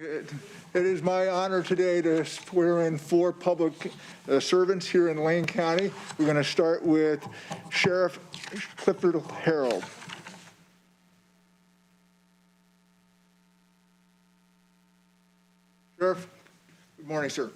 It is my honor today to swear in 4 public servants here in Lane County. We're going to start with Sheriff Clifford Harold. Sheriff, good morning, sir.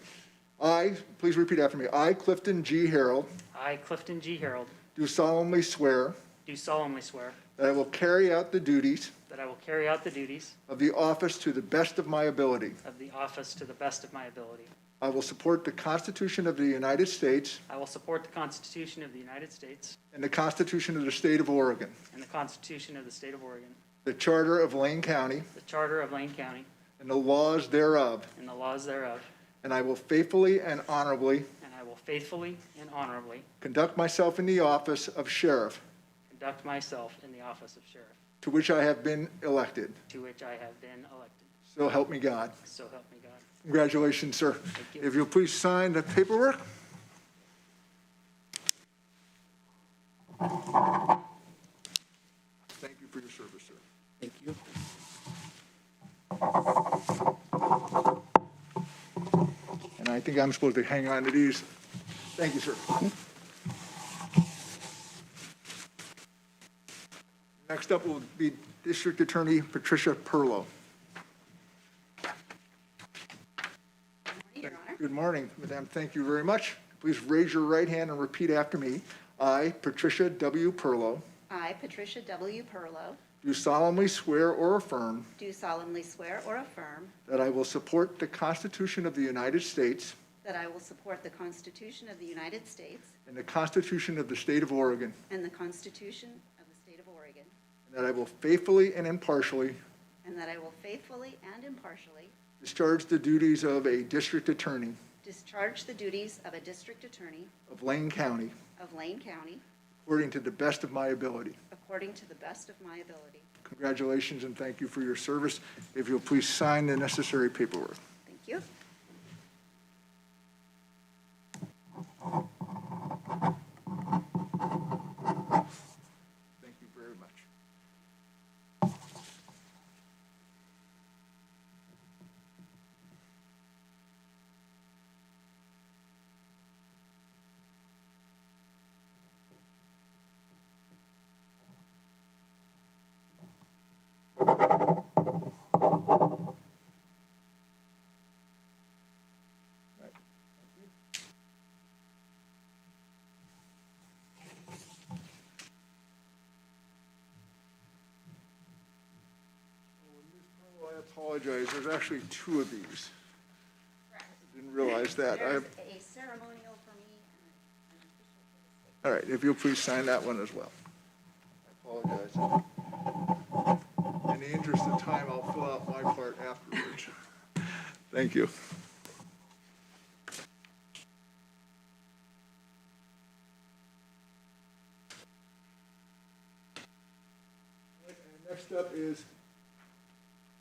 Please repeat after me. I, Clifton G. Harold, I, Clifton G. Harold, do solemnly swear do solemnly swear that I will carry out the duties that I will carry out the duties of the office to the best of my ability. of the office to the best of my ability. I will support the Constitution of the United States I will support the Constitution of the United States and the Constitution of the State of Oregon, and the Constitution of the State of Oregon, the Charter of Lane County, the Charter of Lane County, and the laws thereof, and the laws thereof, and I will faithfully and honorably and I will faithfully and honorably conduct myself in the office of sheriff, conduct myself in the office of sheriff, to which I have been elected. to which I have been elected. So help me God. So help me God. Congratulations, sir. Thank you. If you'll please sign the paperwork. Thank you for your service, sir. Thank you. And I think I'm supposed to hang on to these. Thank you, sir. Next up will be District Attorney Patricia Perlow. Your Honor. Good morning, Madam. Thank you very much. Please raise your right hand and repeat after me. I, Patricia W. Perlow, I, Patricia W. Perlow, do solemnly swear or affirm do solemnly swear or affirm that I will support the Constitution of the United States that I will support the Constitution of the United States and the Constitution of the State of Oregon, and the Constitution of the State of Oregon, and that I will faithfully and impartially and that I will faithfully and impartially discharge the duties of a District Attorney discharge the duties of a District Attorney of Lane County of Lane County according to the best of my ability. according to the best of my ability. Congratulations and thank you for your service. If you'll please sign the necessary paperwork. Thank you. Thank you very much. I apologize. There's actually 2 of these. I didn't realize that. There's a ceremonial for me and an official for the state. All right, if you'll please sign that one as well. I apologize. In the interest of time, I'll fill out my part afterwards. Thank you. And next up is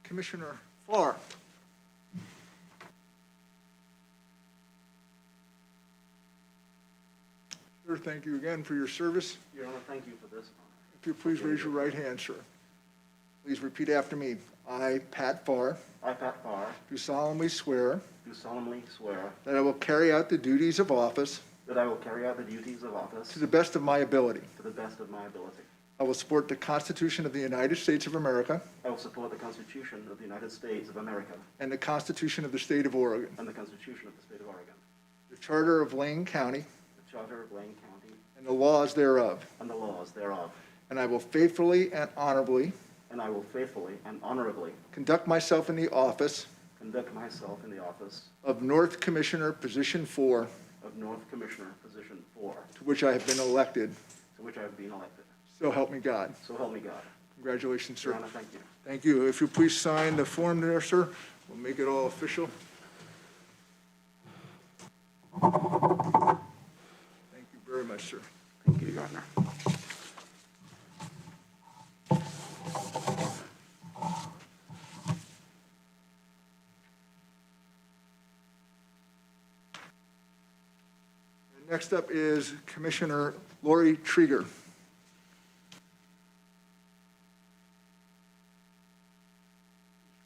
Commissioner Farr. Sir, thank you again for your service. Your Honor, thank you for this. If you please raise your right hand, sir. Please repeat after me. I, Pat Farr, I, Pat Farr, do solemnly swear do solemnly swear that I will carry out the duties of office that I will carry out the duties of office to the best of my ability. to the best of my ability. I will support the Constitution of the United States of America I will support the Constitution of the United States of America and the Constitution of the State of Oregon, and the Constitution of the State of Oregon, the Charter of Lane County, the Charter of Lane County, and the laws thereof, and the laws thereof, and I will faithfully and honorably and I will faithfully and honorably conduct myself in the office conduct myself in the office of North Commissioner, Position 4, of North Commissioner, Position 4, to which I have been elected. to which I have been elected. So help me God. So help me God. Congratulations, Your sir. Honor, thank you. Thank you. If you please sign the form there, sir, we'll make it all official. Thank you very much, sir. Thank you, Your Honor. Next up is Commissioner Lori Trieger.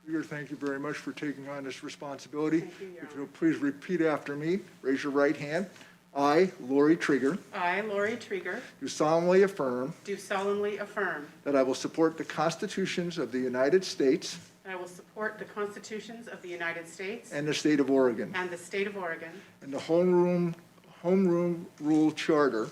Trieger, thank you very much for taking on this responsibility. Thank you, Your If you'll please repeat after me, raise your right hand. I, Lori Trigger, I, Lori Trieger, do solemnly affirm do solemnly affirm that I will support the constitutions of the United States that I will support the constitutions of the United States and the state of Oregon, and the state of Oregon, and the Home Rule Charter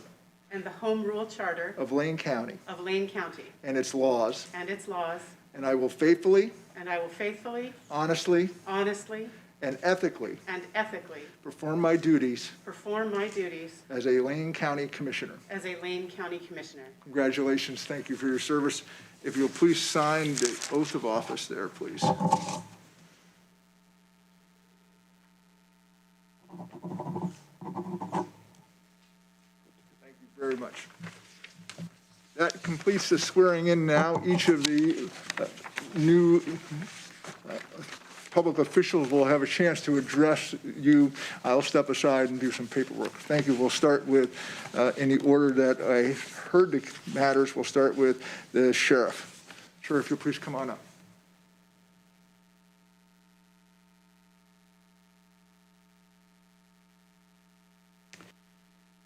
and the Home Rule Charter of Lane County of Lane County and its laws, and its laws, and I will faithfully, and I will faithfully, honestly, honestly, and ethically and ethically perform my duties perform my duties as a Lane County Commissioner. as a Lane County Commissioner. Congratulations, thank you for your service. If you'll please sign the oath of office there, please. Thank you very much. That completes the swearing in now. Each of the new public officials will have a chance to address you. I'll step aside and do some paperwork. Thank you. We'll start with, in the order that I heard the matters, we'll start with the sheriff. Sheriff, you'll please come on up.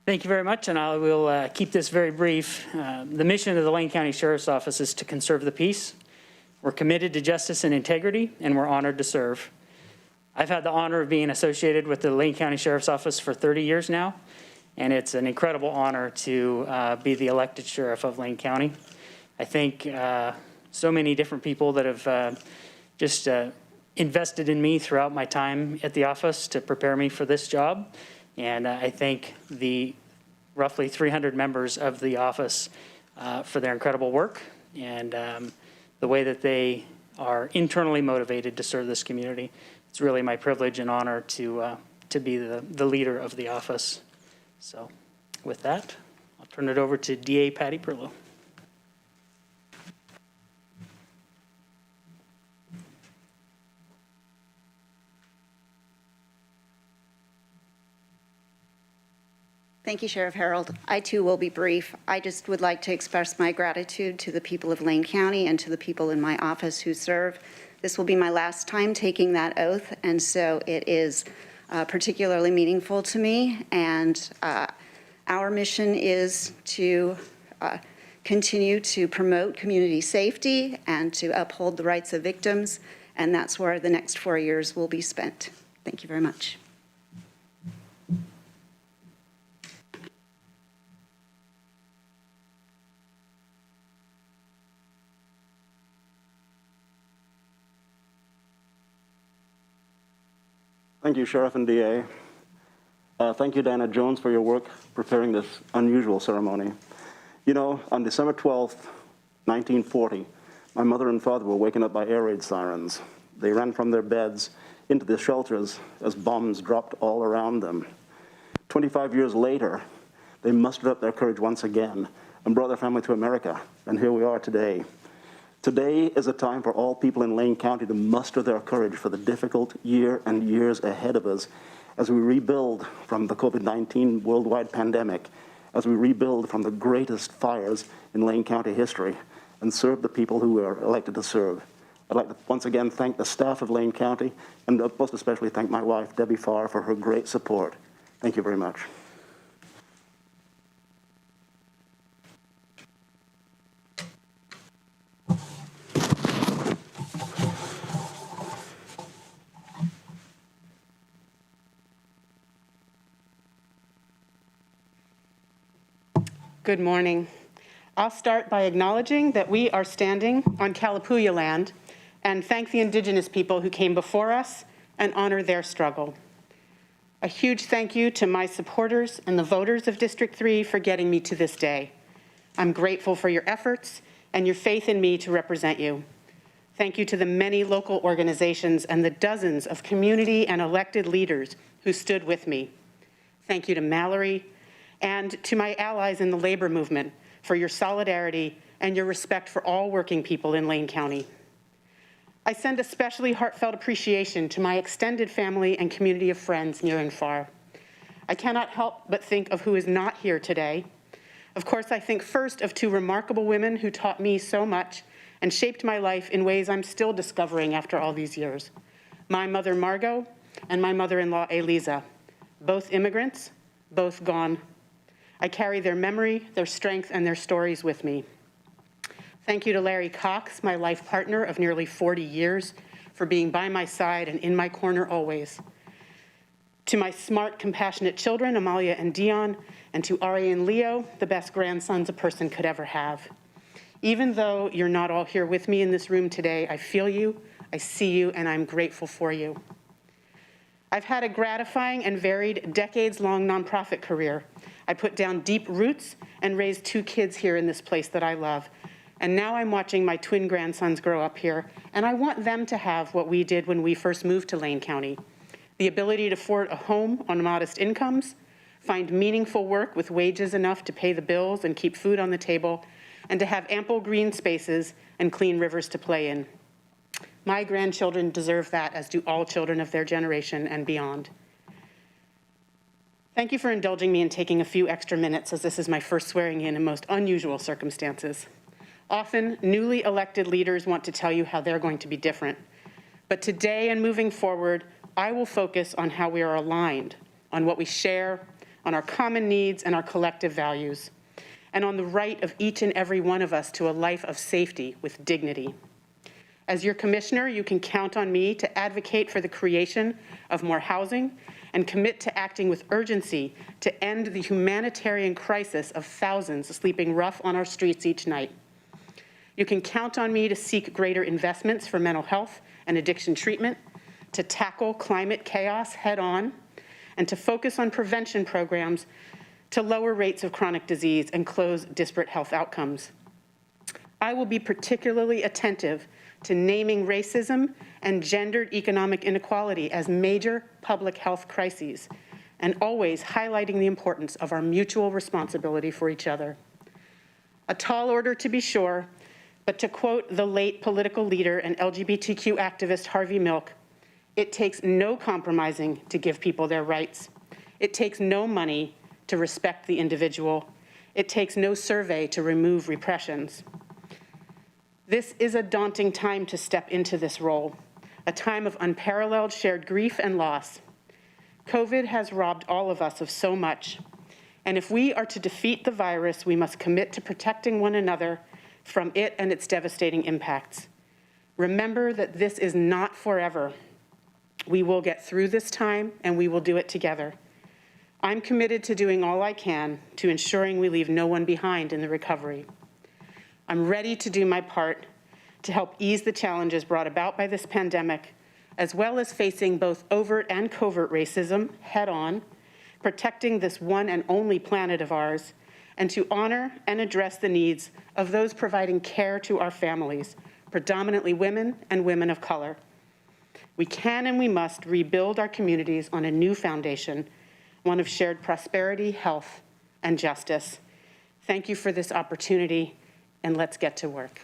Thank you very much, and I will keep this very brief. The mission of the Lane County Sheriff's Office is to conserve the peace. We're committed to justice and integrity, and we're honored to serve. I've had the honor of being associated with the Lane County Sheriff's Office for 30 years now, and it's an incredible honor to be the elected sheriff of Lane County. I thank so many different people that have just invested in me throughout my time at the office to prepare me for this job. And I thank the roughly 300 members of the office for their incredible work and the way that they are internally motivated to serve this community. It's really my privilege and honor to be the leader of the office. So with that, I'll turn it over to DA Patty Perlow. Thank you, Sheriff Harold. I too will be brief. I just would like to express my gratitude to the people of Lane County and to the people in my office who serve. This will be my last time taking that oath, and so it is particularly meaningful to me. And our mission is to continue to promote community safety and to uphold the rights of victims, and that's where the next 4 years will be spent. Thank you very much. Thank you, Sheriff and DA. Thank you, Diana Jones, for your work preparing this unusual ceremony. You know, on December 12th, 1940, my mother and father were waken up by air raid sirens. They ran from their beds into the shelters as bombs dropped all around them. 25 years later, they mustered up their courage once again and brought their family to America, and here we are today. Today is a time for all people in Lane County to muster their courage for the difficult year and years ahead of us as we rebuild from the COVID-19 worldwide pandemic, as we rebuild from the greatest fires in Lane County history and serve the people who are elected to serve. I'd like to once again thank the staff of Lane County and most especially thank my wife, Debbie Farr, for her great support. Thank you very much. Good morning. I'll start by acknowledging that we are standing on Kalapuya land and thank the Indigenous people who came before us and honor their struggle. A huge thank you to my supporters and the voters of District 3 for getting me to this day. I'm grateful for your efforts and your faith in me to represent you. Thank you to the many local organizations and the dozens of community and elected leaders who stood with me. Thank you to Mallory and to my allies in the labor movement for your solidarity and your respect for all working people in Lane County. I send especially heartfelt appreciation to my extended family and community of friends near and far. I cannot help but think of who is not here today. Of course, I think first of two remarkable women who taught me so much and shaped my life in ways I'm still discovering after all these years. My mother, Margot, and my mother-in-law, Eliza, both immigrants, both gone. I carry their memory, their strength, and their stories with me. Thank you to Larry Cox, my life partner of nearly 40 years, for being by my side and in my corner always. To my smart, compassionate children, Amalia and Dion, and to Ari and Leo, the best grandsons a person could ever have. Even though you're not all here with me in this room today, I feel you, I see you, and I'm grateful for you. I've had a gratifying and varied decades-long nonprofit career. I put down deep roots and raised 2 kids here in this place that I love. And now I'm watching my twin grandsons grow up here, and I want them to have what we did when we first moved to Lane County: the ability to afford a home on modest incomes, find meaningful work with wages enough to pay the bills and keep food on the table, and to have ample green spaces and clean rivers to play in. My grandchildren deserve that, as do all children of their generation and beyond. Thank you for indulging me in taking a few extra minutes, as this is my first swearing in most unusual circumstances. Often, newly elected leaders want to tell you how they're going to be different. But today and moving forward, I will focus on how we are aligned, on what we share, on our common needs and our collective values, and on the right of each and every one of us to a life of safety with dignity. As your commissioner, you can count on me to advocate for the creation of more housing and commit to acting with urgency to end the humanitarian crisis of thousands sleeping rough on our streets each night. You can count on me to seek greater investments for mental health and addiction treatment, to tackle climate chaos head-on, and to focus on prevention programs to lower rates of chronic disease and close disparate health outcomes. I will be particularly attentive to naming racism and gendered economic inequality as major public health crises, and always highlighting the importance of our mutual responsibility for each other. A tall order, to be sure, but to quote the late political leader and LGBTQ activist Harvey Milk, "It takes no compromising to give people their rights. It takes no money to respect the individual. It takes no survey to remove repressions." This is a daunting time to step into this role, a time of unparalleled shared grief and loss. COVID has robbed all of us of so much, and if we are to defeat the virus, we must commit to protecting one another from it and its devastating impacts. Remember that this is not forever. We will get through this time, and we will do it together. I'm committed to doing all I can to ensuring we leave no one behind in the recovery. I'm ready to do my part to help ease the challenges brought about by this pandemic, as well as facing both overt and covert racism head-on, protecting this one and only planet of ours, and to honor and address the needs of those providing care to our families, predominantly women and women of color. We can and we must rebuild our communities on a new foundation, one of shared prosperity, health, and justice. Thank you for this opportunity, and let's get to work.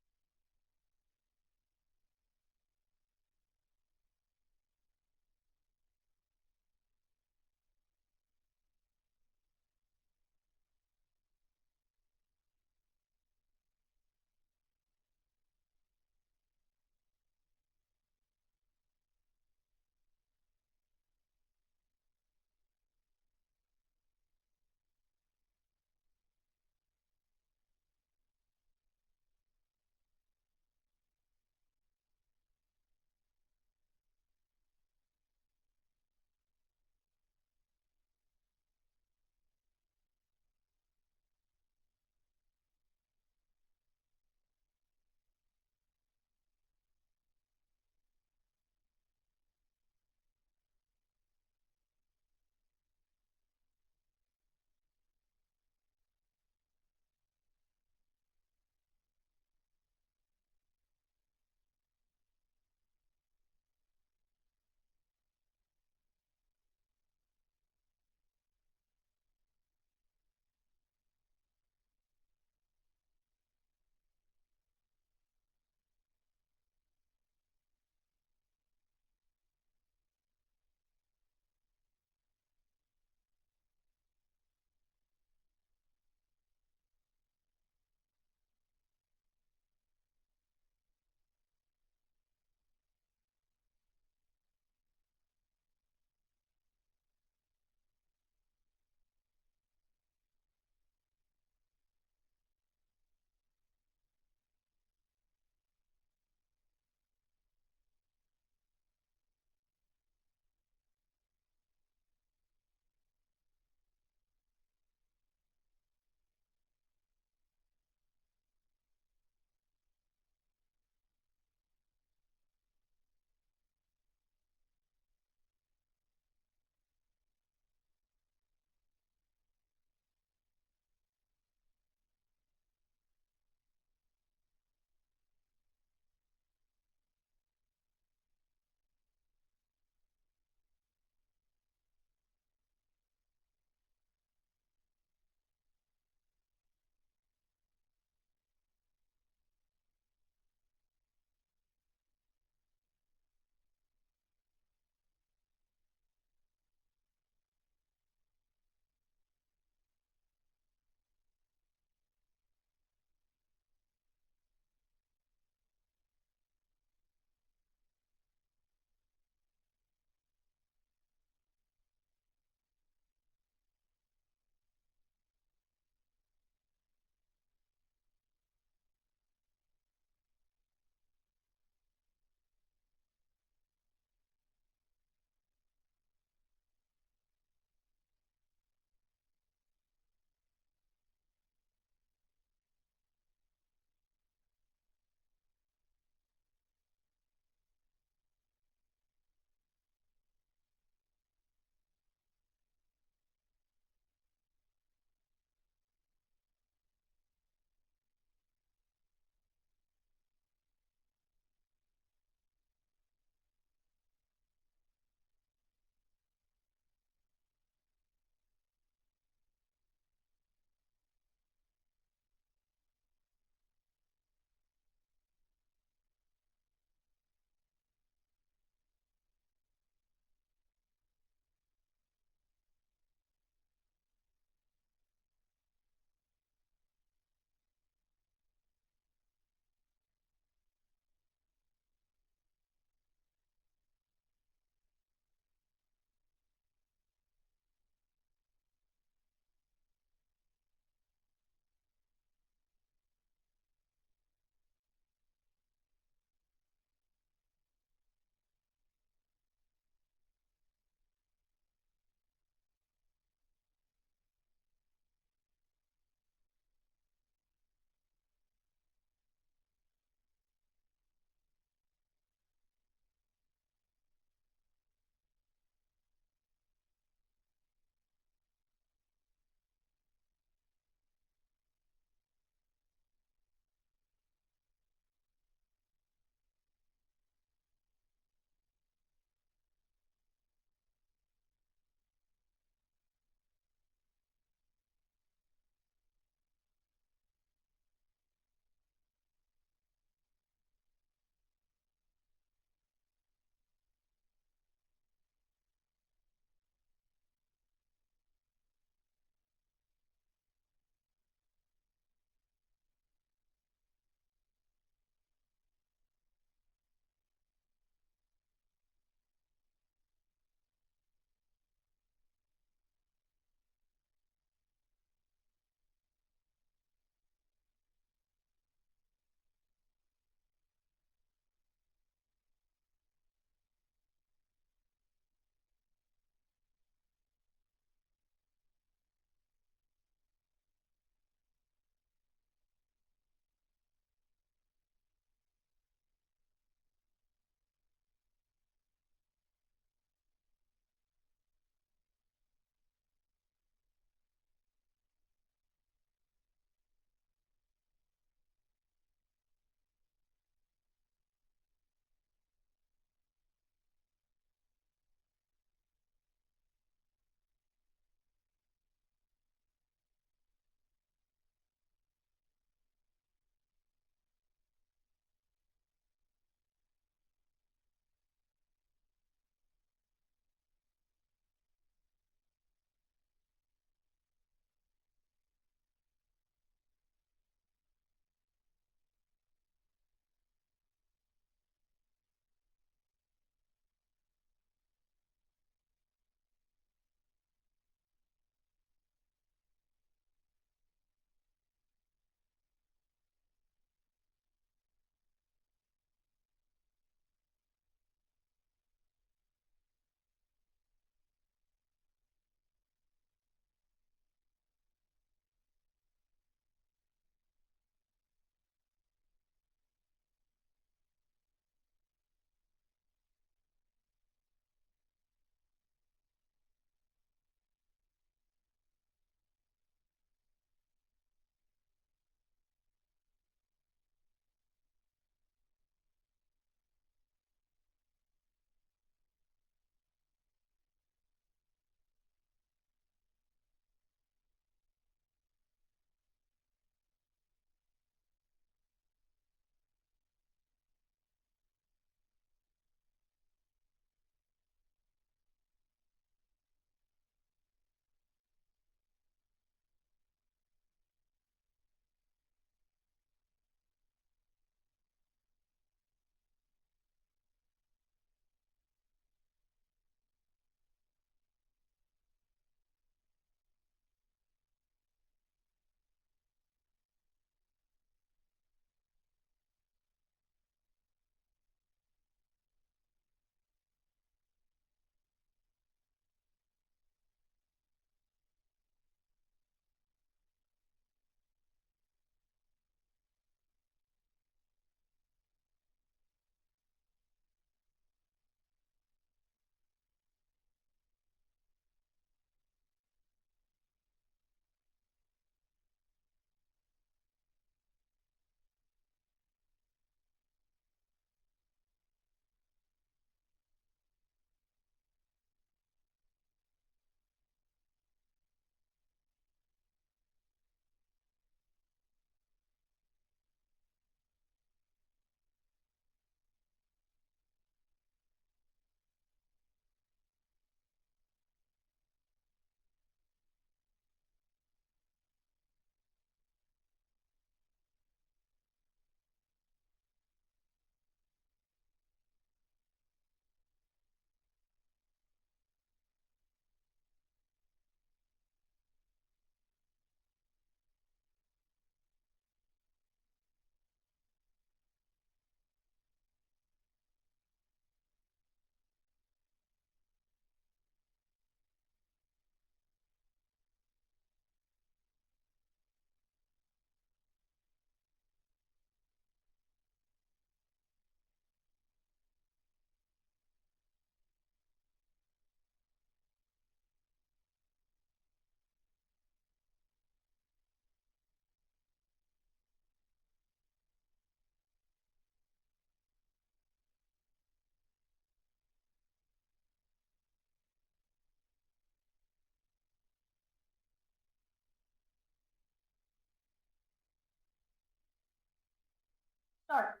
Start.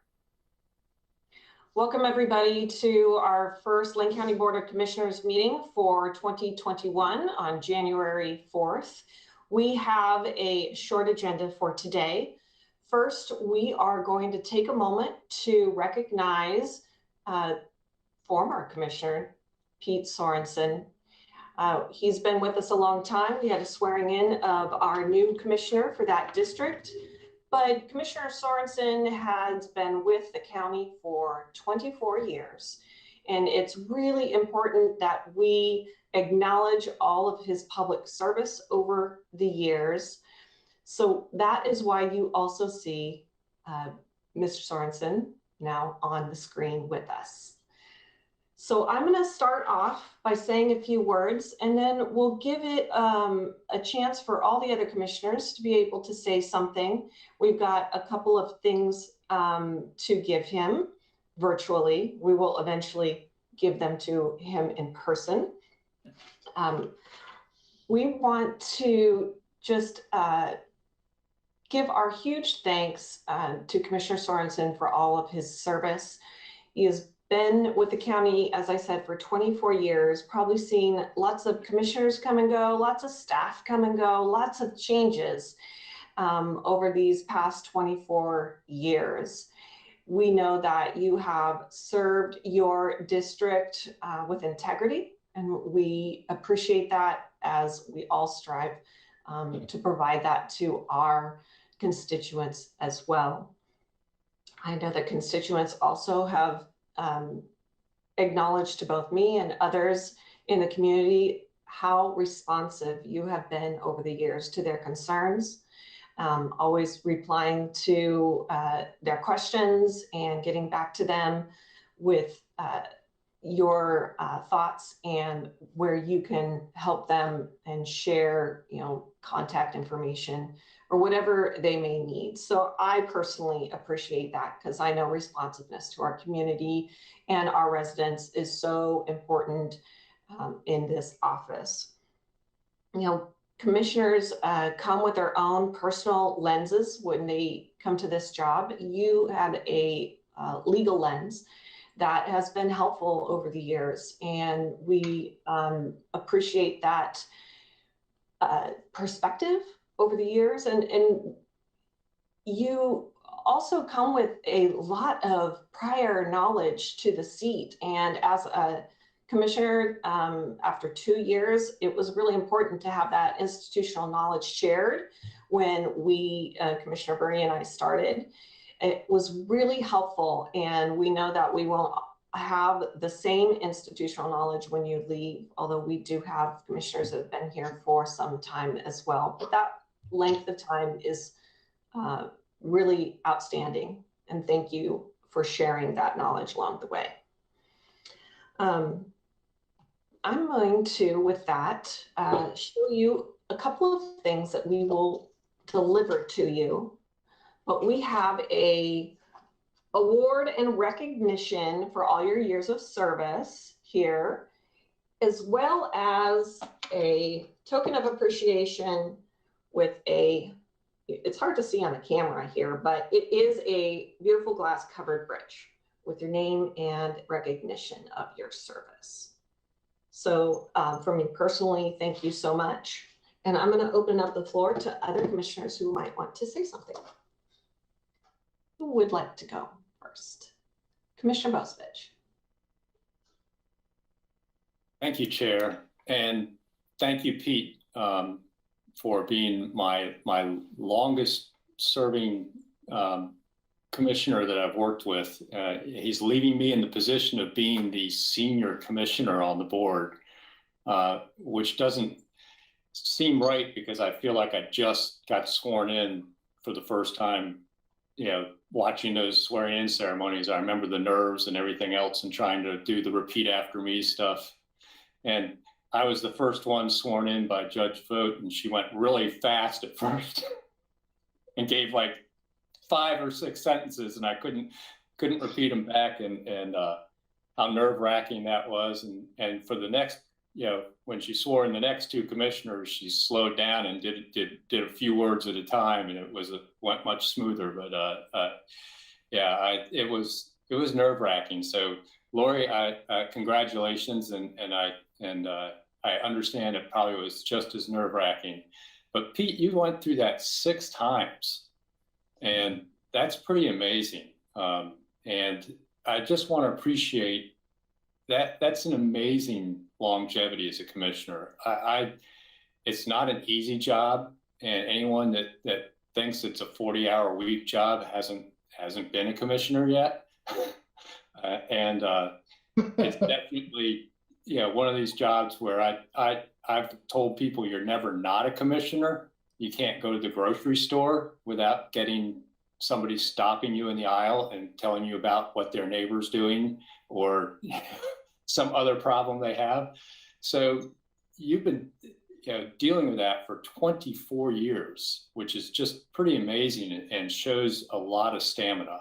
Welcome everybody to our first Lane County Board of Commissioners meeting for 2021 on January 4th. We have a short agenda for today. First, we are going to take a moment to recognize former Commissioner Pete Sorensen. He's been with us a long time. We had a swearing in of our new commissioner for that district. But Commissioner Sorensen has been with the county for 24 years, and it's really important that we acknowledge all of his public service over the years. So that is why you also see Mr. Sorensen now on the screen with us. So I'm going to start off by saying a few words, and then we'll give it a chance for all the other commissioners to be able to say something. We've got a couple of things to give him virtually. We will eventually give them to him in person. We want to just give our huge thanks to Commissioner Sorensen for all of his service. He has been with the county, as I said, for 24 years, probably seen lots of commissioners come and go, lots of staff come and go, lots of changes over these past 24 years. We know that you have served your district with integrity, and we appreciate that as we all strive to provide that to our constituents as well. I know that constituents also have acknowledged to both me and others in the community how responsive you have been over the years to their concerns, always replying to their questions and getting back to them with your thoughts and where you can help them and share, contact information or whatever they may need. So I personally appreciate that because I know responsiveness to our community and our residents is so important in this office. Commissioners come with their own personal lenses when they come to this job. You have a legal lens that has been helpful over the years, and we appreciate that perspective over the years. And you also come with a lot of prior knowledge to the seat. And as a commissioner, after 2 years, it was really important to have that institutional knowledge shared when we, Commissioner Bernie and I started. It was really helpful, and we know that we won't have the same institutional knowledge when you leave, although we do have commissioners that have been here for some time as well. But that length of time is really outstanding, and thank you for sharing that knowledge along the way. I'm going to, with that, show you a couple of things that we will deliver to you. But we have a award and recognition for all your years of service here, as well as a token of appreciation with it's hard to see on the camera here, but it is a beautiful glass covered bridge with your name and recognition of your service. So for me personally, thank you so much. And I'm going to open up the floor to other commissioners who might want to say something. Who would like to go first? Commissioner Bosevich. Thank you, Chair. And thank you, Pete, for being my longest serving commissioner that I've worked with. He's leaving me in the position of being the senior commissioner on the board, which doesn't seem right because I feel like I just got sworn in for the first time. Watching those swearing in ceremonies, I remember the nerves and everything else and trying to do the repeat after me stuff. And I was the first one sworn in by Judge Vogt, and she went really fast at first and gave like 5 or 6 sentences, and I couldn't repeat them back, and how nerve-wracking that was. And for the next, when she swore in the next 2 commissioners, she slowed down and did a few words at a time, and it went much smoother. But it was nerve wracking. So Lori, congratulations. And I understand it probably was just as nerve wracking, but Pete, you went through that 6 times, and that's pretty amazing. And I just want to appreciate that. That's an amazing longevity as a commissioner. It's not an easy job, and anyone that thinks it's a 40-hour week job hasn't been a commissioner yet. It's definitely, one of these jobs where I've told people you're never not a commissioner. You can't go to the grocery store without getting somebody stopping you in the aisle and telling you about what their neighbor's doing or some other problem they have. So you've been dealing with that for 24 years, which is just pretty amazing and shows a lot of stamina.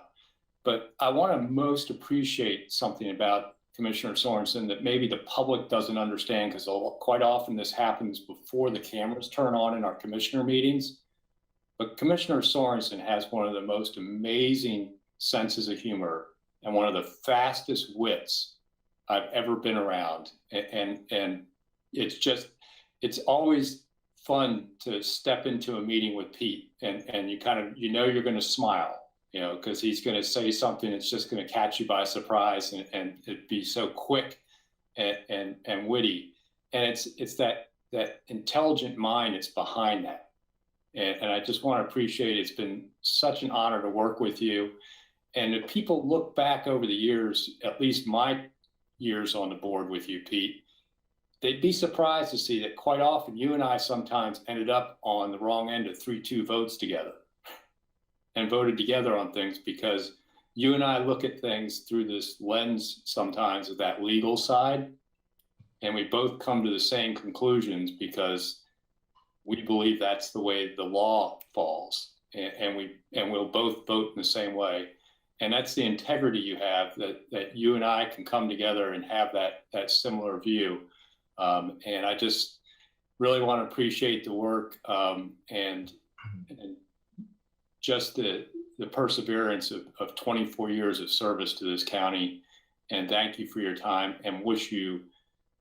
But I want to most appreciate something about Commissioner Sorensen that maybe the public doesn't understand, because quite often this happens before the cameras turn on in our commissioner meetings. But Commissioner Sorensen has one of the most amazing senses of humor and one of the fastest wits I've ever been around. And it's always fun to step into a meeting with Pete and you kind of, you're going to smile, because he's going to say something that's just going to catch you by surprise and it'd be so quick and witty. And it's that intelligent mind that's behind that. And I just want to appreciate it's been such an honor to work with you. And if people look back over the years, at least my years on the board with you, Pete, they'd be surprised to see that quite often you and I sometimes ended up on the wrong end of 3-2 votes together and voted together on things, because you and I look at things through this lens sometimes of that legal side, and we both come to the same conclusions because we believe that's the way the law falls, and we'll both vote in the same way. And that's the integrity you have, that you and I can come together and have that similar view. And I just really want to appreciate the work and just the perseverance of 24 years of service to this county. And thank you for your time, and wish you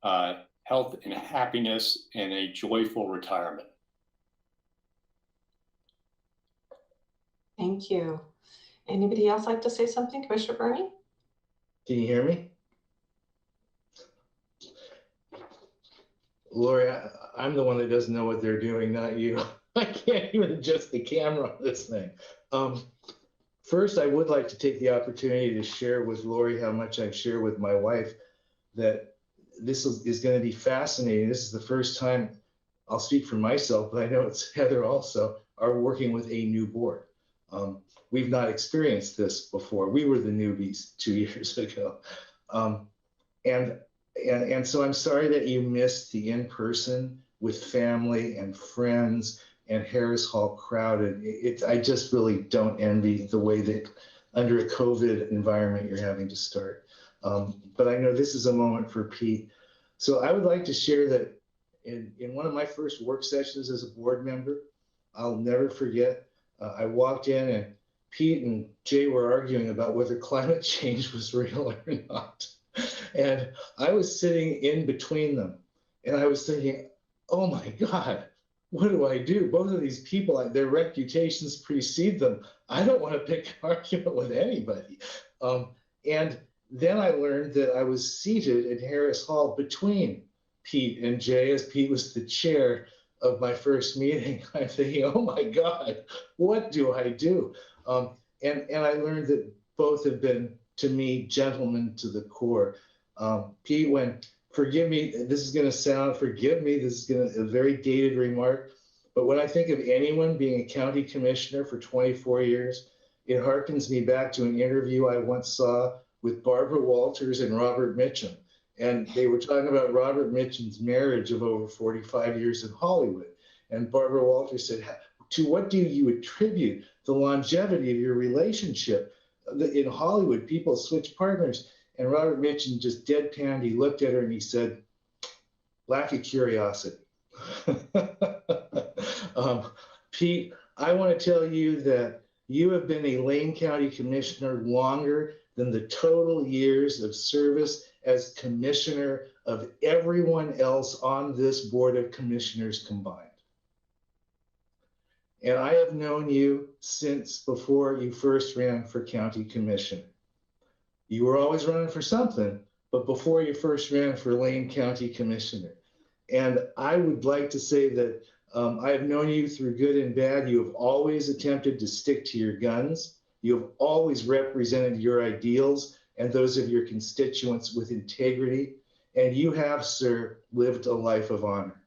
health and happiness and a joyful retirement. Thank you. Anybody else like to say something? Commissioner Burney? Can you hear me? Lori, I'm the one that doesn't know what they're doing, not you. I can't even adjust the camera on this thing. First, I would like to take the opportunity to share with Lori how much I share with my wife, that this is going to be fascinating. This is the first time, I'll speak for myself, but I know it's Heather also, are working with a new board. We've not experienced this before. We were the newbies 2 years ago. And so I'm sorry that you missed the in-person with family and friends and Harris Hall crowded. I just really don't envy the way that under a COVID environment you're having to start. But I know this is a moment for Pete. So I would like to share that in one of my first work sessions as a board member, I'll never forget, I walked in and Pete and Jay were arguing about whether climate change was real or not. And I was sitting in between them and I was thinking, oh my God, what do I do? Both of these people, their reputations precede them. I don't want to pick an argument with anybody. And then I learned that I was seated in Harris Hall between Pete and Jay, as Pete was the chair of my first meeting. I'm thinking, oh my God, what do I do? And I learned that both have been, to me, gentlemen to the core. Pete, forgive me, this is going to sound, forgive me, this is a very dated remark, but when I think of anyone being a county commissioner for 24 years, it harkens me back to an interview I once saw with Barbara Walters and Robert Mitchum. And they were talking about Robert Mitchum's marriage of over 45 years in Hollywood. And Barbara Walters said, to what do you attribute the longevity of your relationship? In Hollywood, people switch partners. And Robert Mitchum just deadpanned, he looked at her and he said, lack of curiosity. Pete, I want to tell you that You have been a Lane County Commissioner longer than the total years of service as Commissioner of everyone else on this Board of Commissioners combined. And I have known you since before you first ran for County Commissioner. You were always running for something, but before you first ran for Lane County Commissioner. And I would like to say that I have known you through good and bad. You have always attempted to stick to your guns. You have always represented your ideals and those of your constituents with integrity. And you have, sir, lived a life of honor.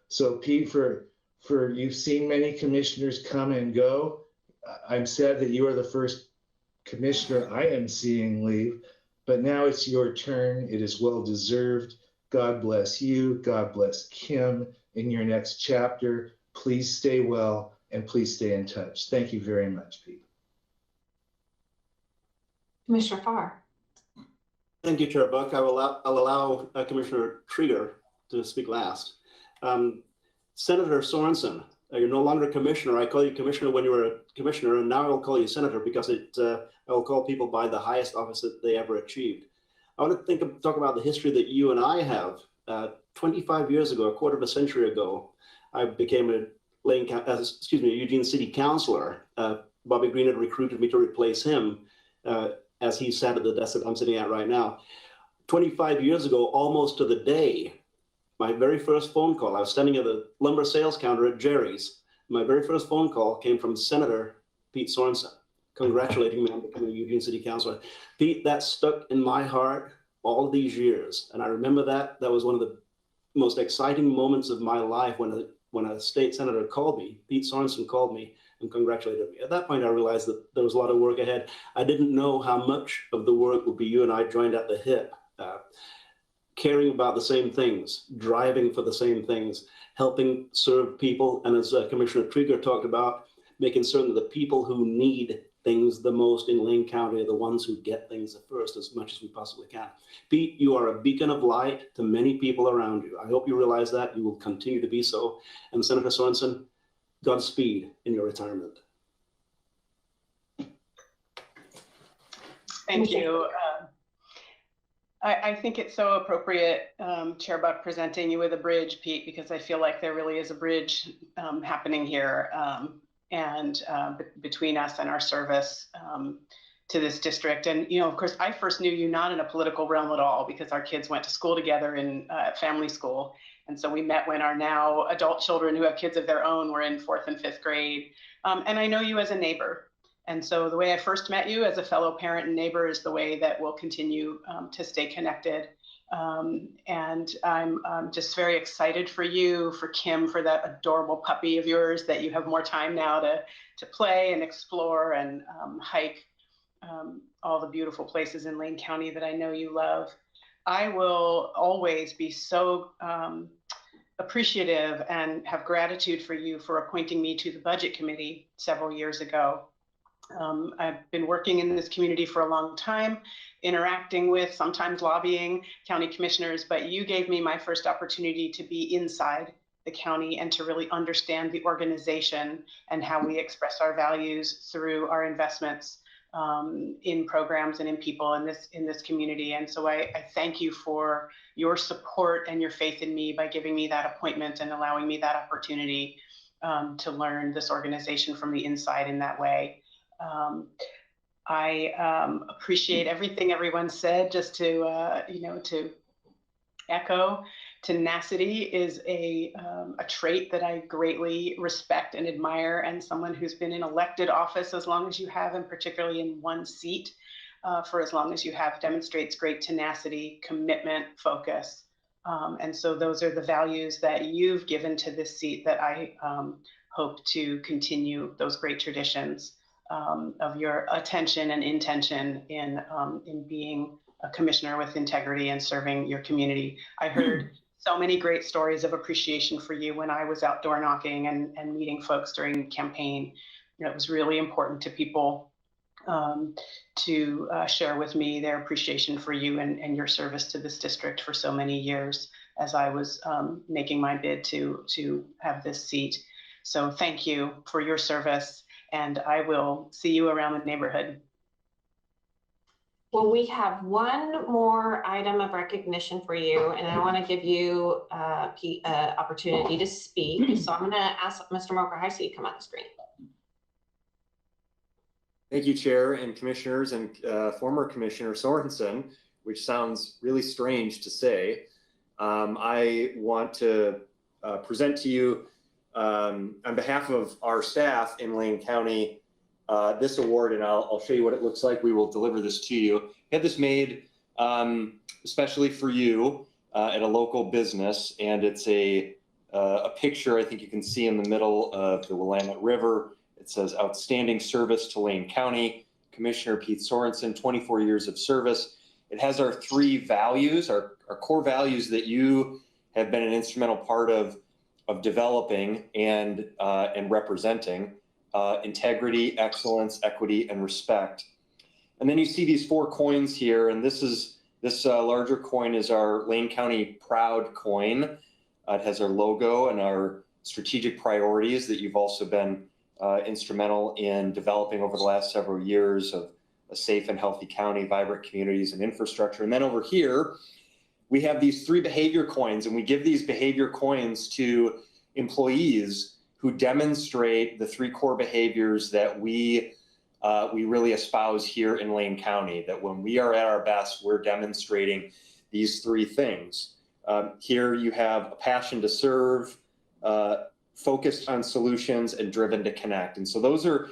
So Pete, for you've seen many commissioners come and go. I'm sad that you are the first commissioner I am seeing leave, but now it's your turn. It is well deserved. God bless you. God bless Kim in your next chapter. Please stay well and please stay in touch. Thank you very much, Pete. Commissioner Farr. Thank you, Chair Buck. I'll allow Commissioner Trieger to speak last. Senator Sorensen, you're no longer a commissioner. I call you commissioner when you were a commissioner, and now I will call you senator because I will call people by the highest office that they ever achieved. I want to talk about the history that you and I have. 25 years ago, a quarter of a century ago, I became a Eugene City Councilor. Bobby Green had recruited me to replace him as he sat at the desk that I'm sitting at right now. 25 years ago, almost to the day, my very first phone call, I was standing at the lumber sales counter at Jerry's. My very first phone call came from Senator Pete Sorensen, congratulating me on becoming a Eugene City Councilor. Pete, that stuck in my heart all these years. And I remember that. That was one of the most exciting moments of my life when a state senator called me, Pete Sorensen called me and congratulated me. At that point, I realized that there was a lot of work ahead. I didn't know how much of the work would be you and I joined at the hip. Caring about the same things, driving for the same things, helping serve people, and as Commissioner Trieger talked about, making certain that the people who need things the most in Lane County are the ones who get things first as much as we possibly can. Pete, you are a beacon of light to many people around you. I hope you realize that. You will continue to be so. And Senator Sorensen, Godspeed in your retirement. Thank you. I think it's so appropriate, Chair Buck, presenting you with a bridge, Pete, because I feel like there really is a bridge happening here between us and our service to this district. And, you know, of course, I first knew you not in a political realm at all because our kids went to school together in family school. And so we met when our now adult children who have kids of their own were in 4th and 5th grade. And I know you as a neighbor. And so the way I first met you as a fellow parent and neighbor is the way that we'll continue to stay connected. And I'm just very excited for you, for Kim, for that adorable puppy of yours, that you have more time now to play and explore and hike all the beautiful places in Lane County that I know you love. I will always be so appreciative and have gratitude for you for appointing me to the Budget Committee several years ago. I've been working in this community for a long time, interacting with, sometimes lobbying county commissioners, but you gave me my first opportunity to be inside the county and to really understand the organization and how we express our values through our investments in programs and in people in this community. And so I thank you for your support and your faith in me by giving me that appointment and allowing me that opportunity to learn this organization from the inside in that way. I appreciate everything everyone said. Just to to echo, tenacity is a trait that I greatly respect and admire, and someone who's been in elected office as long as you have, and particularly in one seat for as long as you have, demonstrates great tenacity, commitment, focus. And so those are the values that you've given to this seat that I hope to continue those great traditions of your attention and intention in being a commissioner with integrity and serving your community. I heard so many great stories of appreciation for you when I was out door knocking and meeting folks during campaign. You know, it was really important to people to share with me their appreciation for you and your service to this district for so many years as I was making my bid to have this seat. So thank you for your service. and I will see you around the neighborhood. Well, we have one more item of recognition for you, and I want to give you opportunity to speak. So I'm going to ask Mr. Moker-Heisey to come on the screen. Thank you, Chair and Commissioners, and former Commissioner Sorensen, which sounds really strange to say. I want to present to you, on behalf of our staff in Lane County, this award, and I'll show you what it looks like. We will deliver this to you. I had this made especially for you at a local business, and it's a picture I think you can see in the middle of the Willamette River. It says outstanding service to Lane County, Commissioner Pete Sorensen, 24 years of service. It has our 3 values, our core values that you have been an instrumental part of developing and representing: integrity, excellence, equity, and respect. And then you see these 4 coins here, and this larger coin is our Lane County Proud coin. It has our logo and our strategic priorities that you've also been instrumental in developing over the last several years of a safe and healthy county, vibrant communities, and infrastructure. And then over here, we have these 3 behavior coins, and we give these behavior coins to employees who demonstrate the 3 core behaviors that we really espouse here in Lane County, that when we are at our best, we're demonstrating these 3 things. Here you have a passion to serve, focused on solutions, and driven to connect. And so those are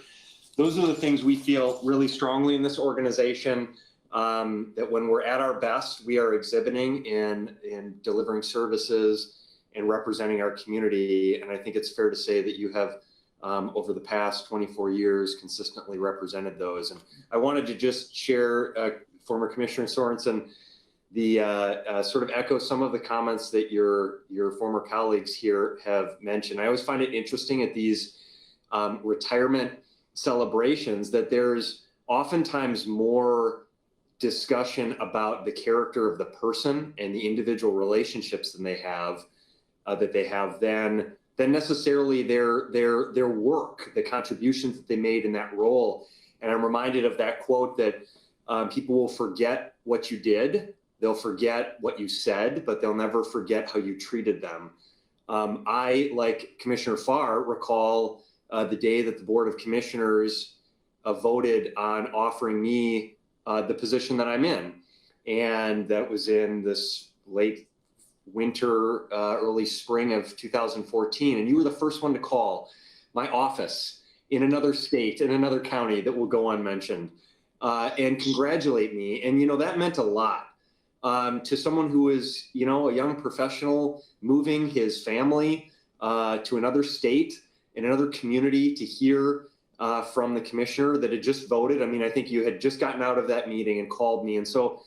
the things we feel really strongly in this organization, that when we're at our best, we are exhibiting in delivering services and representing our community. And I think it's fair to say that you have, over the past 24 years, consistently represented those. And I wanted to just share, former Commissioner Sorensen, the sort of echo some of the comments that your former colleagues here have mentioned. I always find it interesting at these retirement celebrations that there's oftentimes more discussion about the character of the person and the individual relationships that they have than necessarily their work, the contributions that they made in that role. And I'm reminded of that quote that people will forget what you did, they'll forget what you said, but they'll never forget how you treated them. I, like Commissioner Farr, recall the day that the Board of Commissioners voted on offering me the position that I'm in. And that was in this late winter, early spring of 2014. And you were the first one to call my office in another state, in another county that will go unmentioned, and congratulate me. And, that meant a lot to someone who is, a young professional moving his family to another state, in another community, to hear from the commissioner that had just voted. I mean, I think you had just gotten out of that meeting and called me. And so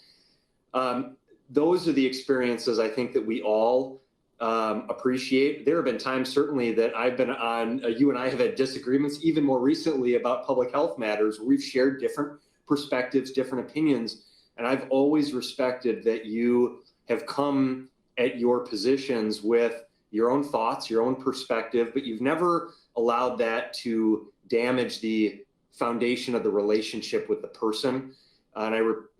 those are the experiences I think that we all appreciate. There have been times certainly that I've been on, you and I have had disagreements, even more recently, about public health matters, where we've shared different perspectives, different opinions. And I've always respected that you have come at your positions with your own thoughts, your own perspective, but you've never allowed that to damage the foundation of the relationship with the person. And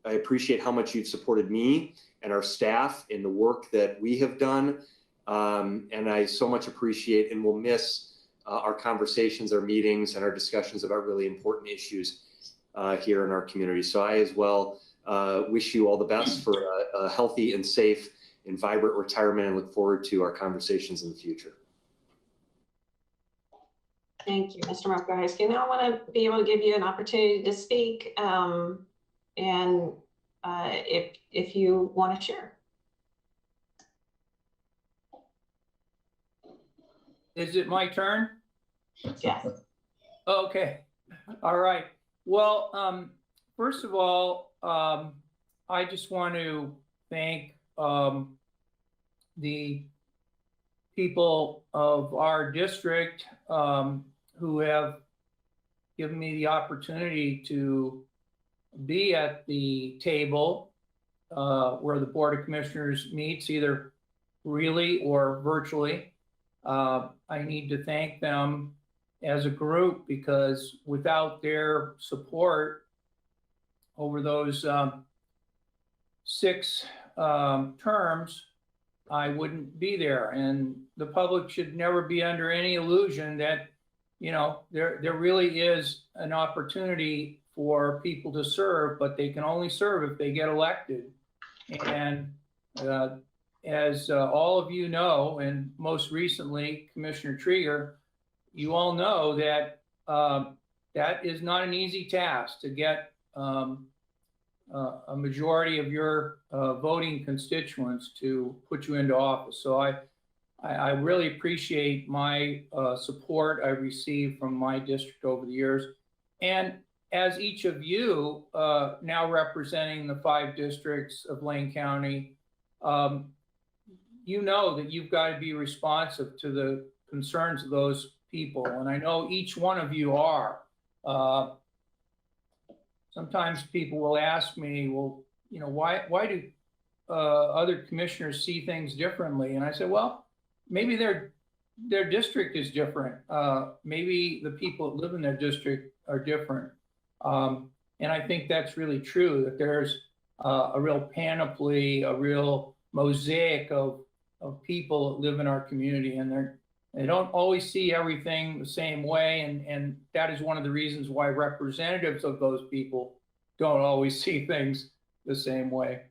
I appreciate how much you've supported me and our staff in the work that we have done. And I so much appreciate and will miss our conversations, our meetings, and our discussions about really important issues here in our community. So I as well wish you all the best for a healthy and safe and vibrant retirement, and look forward to our conversations in the future. Thank you, Mr. Moker-Heisey. Now I want to be able to give you an opportunity to speak, and if you want to share. Is it my turn? Yes. Okay. All right. Well, first of all, I just want to thank the people of our district who have given me the opportunity to be at the table where the Board of Commissioners meets, either really or virtually. I need to thank them as a group, because without their support over those 6 terms, I wouldn't be there. And the public should never be under any illusion that, you know, there really is an opportunity for people to serve, but they can only serve if they get elected. And as all of you know, and most recently, Commissioner Trieger, you all know that that is not an easy task to get a majority of your voting constituents to put you into office. So I really appreciate my support I've received from my district over the years. And as each of you now representing the 5 districts of Lane County, you know that you've got to be responsive to the concerns of those people. And I know each one of you are. Sometimes people will ask me, well, you know, why do other commissioners see things differently? And I said, well, maybe their district is different. Maybe the people that live in their district are different. And I think that's really true, that there's a real panoply, a real mosaic of people that live in our community, and they don't always see everything the same way. And that is one of the reasons why representatives of those people don't always see things the same way.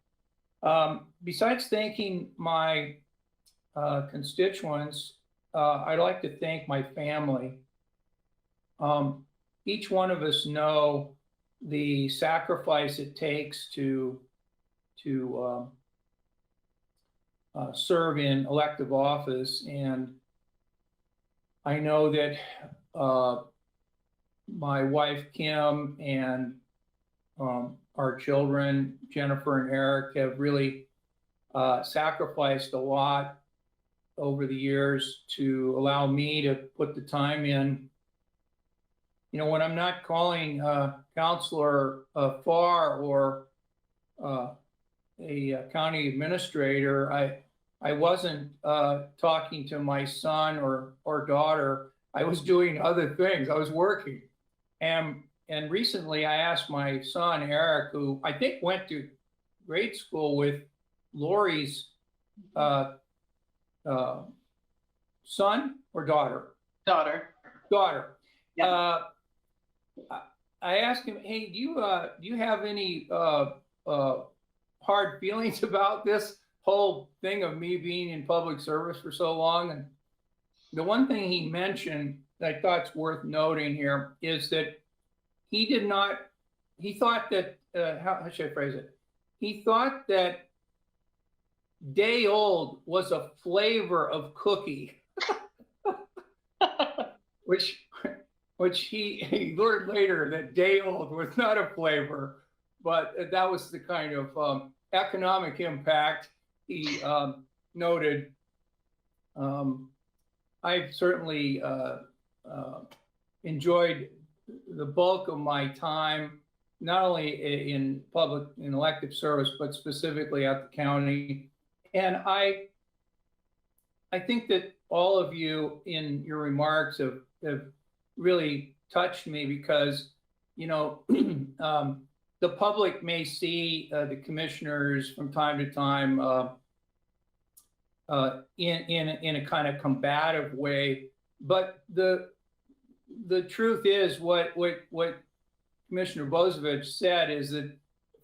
Besides thanking my constituents, I'd like to thank my family. Each one of us know the sacrifice it takes to serve in elective office. And I know that my wife, Kim, and our children, Jennifer and Eric, have really sacrificed a lot over the years to allow me to put the time in. You know, when I'm not calling Counselor Farr or a county administrator, I wasn't talking to my son or daughter. I was doing other things. I was working. And recently I asked my son, Eric, who I think went to grade school with Lori's son or daughter? Daughter. Yeah. I asked him, hey, do you have any hard feelings about this whole thing of me being in public service for so long? And the one thing he mentioned that I thought's worth noting here is that he thought that, how should I phrase it? He thought that day old was a flavor of cookie, which he learned later that day old was not a flavor, but that was the kind of economic impact he noted. I've certainly enjoyed the bulk of my time, not only in elective service, but specifically at the county. And I think that all of you in your remarks have really touched me, because, you know, the public may see the commissioners from time to time in a kind of combative way, but the truth is what Commissioner Bozovich said is that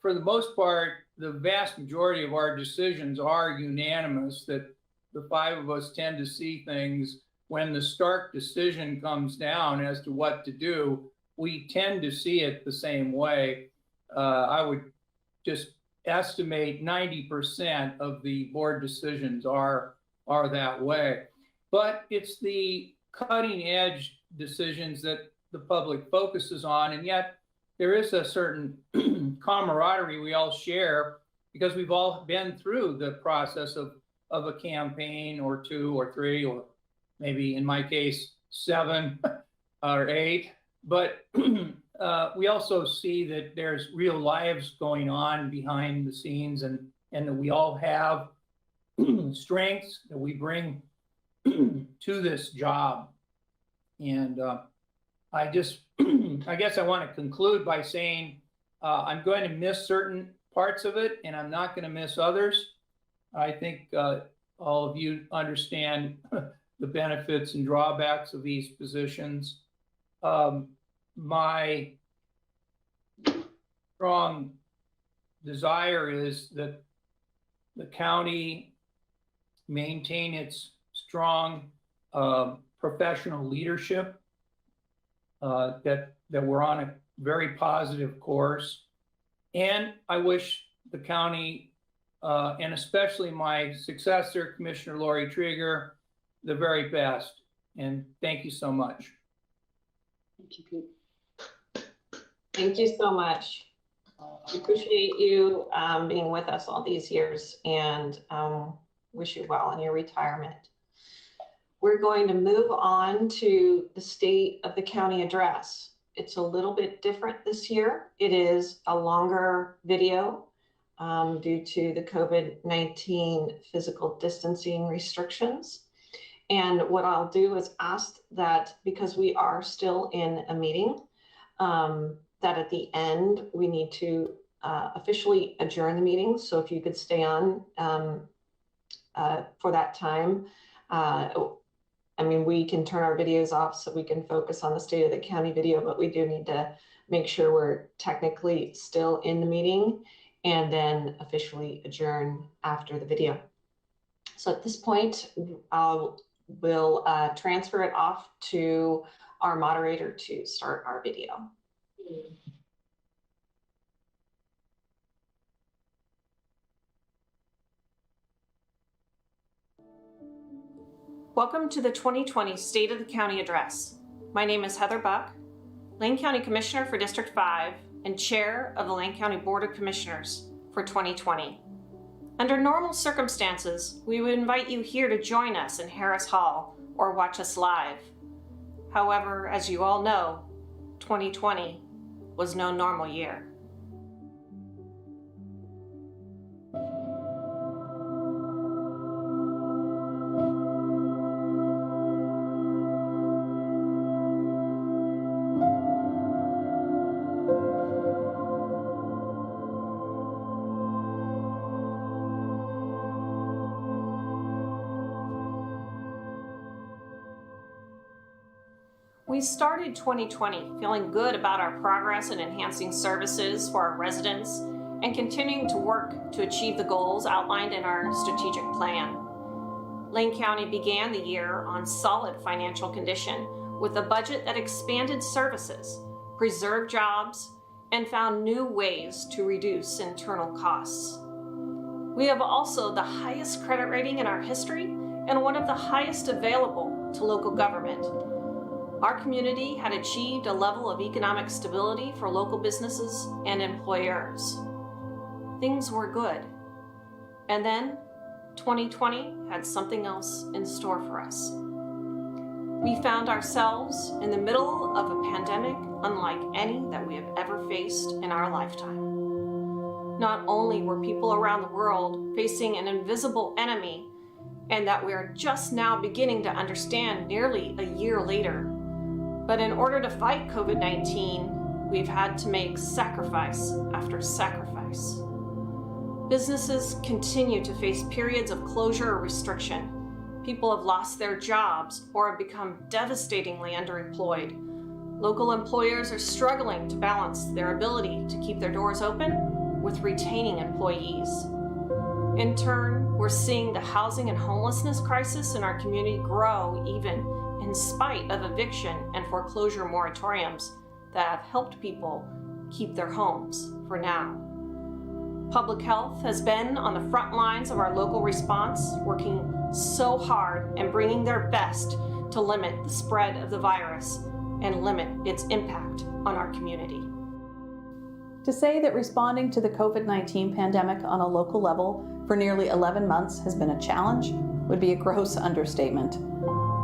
for the most part, the vast majority of our decisions are unanimous, that the 5 of us tend to see things when the stark decision comes down as to what to do, we tend to see it the same way. I would just estimate 90% of the board decisions are that way. But it's the cutting edge decisions that the public focuses on, and yet there is a certain camaraderie we all share, because we've all been through the process of a campaign or 2 or 3, or maybe in my case 7 or 8. But we also see that there's real lives going on behind the scenes, and that we all have strengths that we bring to this job. And I just, I guess I want to conclude by saying I'm going to miss certain parts of it and I'm not going to miss others. I think all of you understand the benefits and drawbacks of these positions. My strong desire is that the county maintain its strong professional leadership, that we're on a very positive course. And I wish the county, and especially my successor, Commissioner Lori Trieger, the very best. And thank you so much. Thank you, Pete. Thank you so much. We appreciate you being with us all these years and wish you well in your retirement. We're going to move on to the State of the County Address. It's a little bit different this year. It is a longer video due to the COVID-19 physical distancing restrictions. And what I'll do is ask that, because we are still in a meeting, that at the end we need to officially adjourn the meeting. So if you could stay on for that time. I mean, we can turn our videos off so we can focus on the State of the County video, but we do need to make sure we're technically still in the meeting and then officially adjourn after the video. So at this point, we'll transfer it off to our moderator to start our video. Welcome to the 2020 State of the County Address. My name is Heather Buck, Lane County Commissioner for District 5 and Chair of the Lane County Board of Commissioners for 2020. Under normal circumstances, we would invite you here to join us in Harris Hall or watch us live. However, as you all know, 2020 was no normal year. We started 2020 feeling good about our progress in enhancing services for our residents and continuing to work to achieve the goals outlined in our strategic plan. Lane County began the year on solid financial condition with a budget that expanded services, preserved jobs, and found new ways to reduce internal costs. We have also the highest credit rating in our history and one of the highest available to local government. Our community had achieved a level of economic stability for local businesses and employers. Things were good. And then 2020 had something else in store for us. We found ourselves in the middle of a pandemic unlike any that we have ever faced in our lifetime. Not only were people around the world facing an invisible enemy, and that we are just now beginning to understand nearly a year later, but in order to fight COVID-19, we've had to make sacrifice after sacrifice. Businesses continue to face periods of closure or restriction. People have lost their jobs or have become devastatingly underemployed. Local employers are struggling to balance their ability to keep their doors open with retaining employees. In turn, we're seeing the housing and homelessness crisis in our community grow even in spite of eviction and foreclosure moratoriums that have helped people keep their homes for now. Public health has been on the front lines of our local response, working so hard and bringing their best to limit the spread of the virus and limit its impact on our community. To say that responding to the COVID-19 pandemic on a local level for nearly 11 months has been a challenge would be a gross understatement.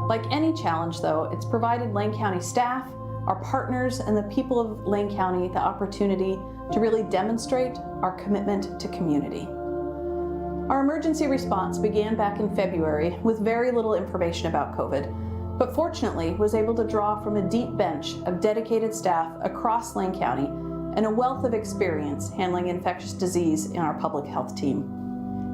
Like any challenge, though, it's provided Lane County staff, our partners, and the people of Lane County the opportunity to really demonstrate our commitment to community. Our emergency response began back in February with very little information about COVID. but fortunately was able to draw from a deep bench of dedicated staff across Lane County and a wealth of experience handling infectious disease in our public health team.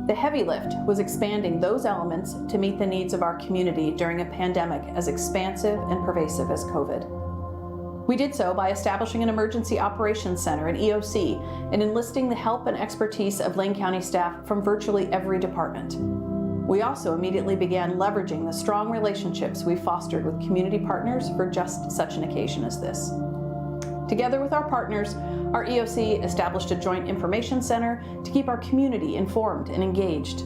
The heavy lift was expanding those elements to meet the needs of our community during a pandemic as expansive and pervasive as COVID. We did so by establishing an emergency operations center, an EOC, and enlisting the help and expertise of Lane County staff from virtually every department. We also immediately began leveraging the strong relationships we fostered with community partners for just such an occasion as this. Together with our partners, our EOC established a joint information center to keep our community informed and engaged.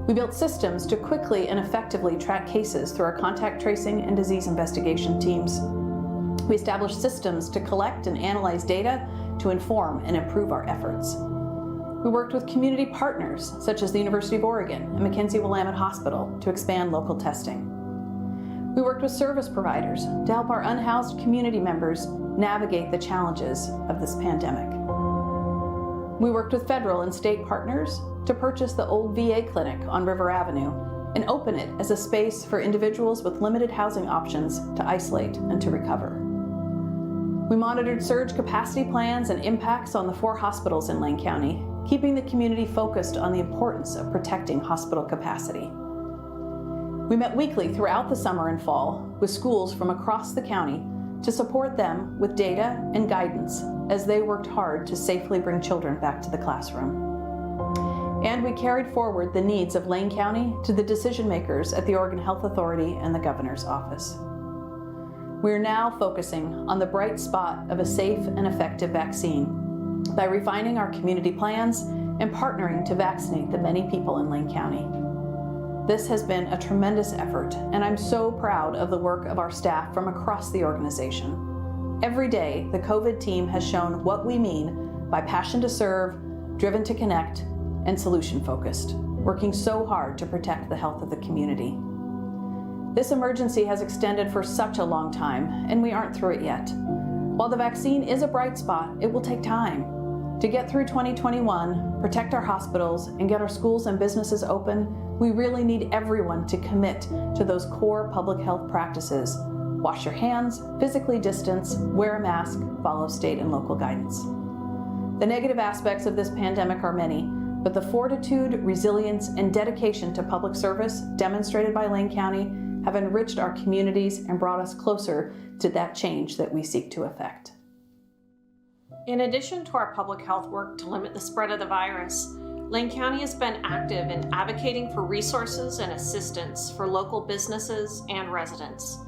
We built systems to quickly and effectively track cases through our contact tracing and disease investigation teams. We established systems to collect and analyze data to inform and improve our efforts. We worked with community partners such as the University of Oregon and McKenzie-Willamette Hospital to expand local testing. We worked with service providers to help our unhoused community members navigate the challenges of this pandemic. We worked with federal and state partners to purchase the old VA clinic on River Avenue and open it as a space for individuals with limited housing options to isolate and to recover. We monitored surge capacity plans and impacts on the 4 hospitals in Lane County, keeping the community focused on the importance of protecting hospital capacity. We met weekly throughout the summer and fall with schools from across the county to support them with data and guidance as they worked hard to safely bring children back to the classroom. And we carried forward the needs of Lane County to the decision makers at the Oregon Health Authority and the governor's office. We are now focusing on the bright spot of a safe and effective vaccine by refining our community plans and partnering to vaccinate the many people in Lane County. This has been a tremendous effort, and I'm so proud of the work of our staff from across the organization. Every day, the COVID team has shown what we mean by passion to serve, driven to connect, and solution-focused, working so hard to protect the health of the community. This emergency has extended for such a long time, and we aren't through it yet. While the vaccine is a bright spot, it will take time. To get through 2021, protect our hospitals, and get our schools and businesses open, we really need everyone to commit to those core public health practices. Wash your hands, physically distance, wear a mask, follow state and local guidance. The negative aspects of this pandemic are many, but the fortitude, resilience, and dedication to public service demonstrated by Lane County have enriched our communities and brought us closer to that change that we seek to effect. In addition to our public health work to limit the spread of the virus, Lane County has been active in advocating for resources and assistance for local businesses and residents.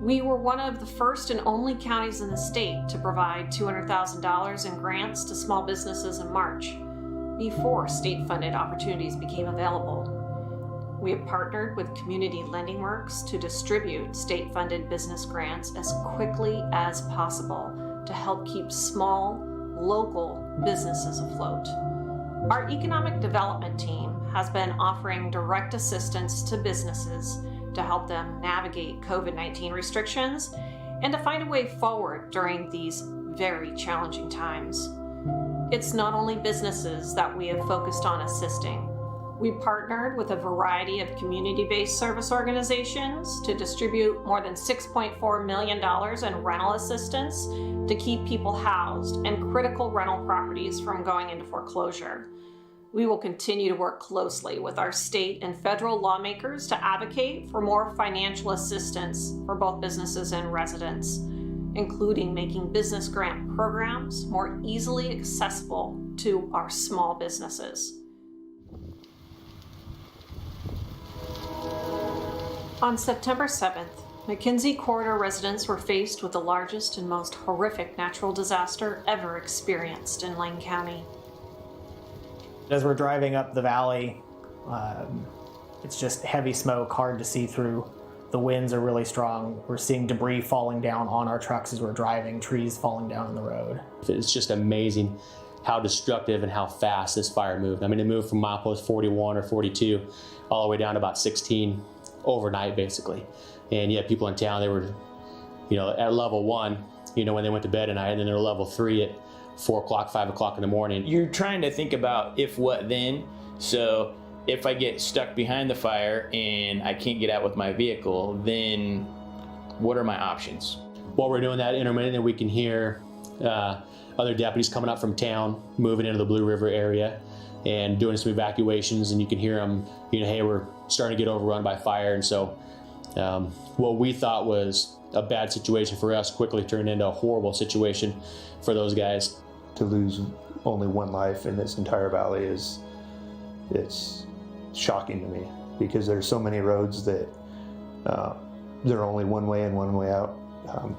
We were one of the first and only counties in the state to provide $200,000 in grants to small businesses in March, before state-funded opportunities became available. We have partnered with Community Lending Works to distribute state-funded business grants as quickly as possible to help keep small, local businesses afloat. Our economic development team has been offering direct assistance to businesses to help them navigate COVID-19 restrictions and to find a way forward during these very challenging times. It's not only businesses that we have focused on assisting. We partnered with a variety of community-based service organizations to distribute more than $6.4 million in rental assistance to keep people housed and critical rental properties from going into foreclosure. We will continue to work closely with our state and federal lawmakers to advocate for more financial assistance for both businesses and residents, including making business grant programs more easily accessible to our small businesses. On September 7th, McKenzie Corridor residents were faced with the largest and most horrific natural disaster ever experienced in Lane County. As we're driving up the valley, it's just heavy smoke, hard to see through. The winds are really strong. We're seeing debris falling down on our trucks as we're driving, trees falling down on the road. It's just amazing how destructive and how fast this fire moved. I mean, it moved from milepost 41 or 42 all the way down to about 16 overnight, basically. And yet people in town, they were, at level 1, when they went to bed at night, and then they're level 3 at 4 o'clock, 5 o'clock in the morning. You're trying to think about if, what, then. So if I get stuck behind the fire and I can't get out with my vehicle, then what are my options? While we're doing that, intermittently we can hear other deputies coming up from town, moving into the Blue River area and doing some evacuations, and you can hear them, hey, we're starting to get overrun by fire. And so what we thought was a bad situation for us quickly turned into a horrible situation for those guys. To lose only one life in this entire valley it's shocking to me, because there's so many roads that they're only one way in, one way out.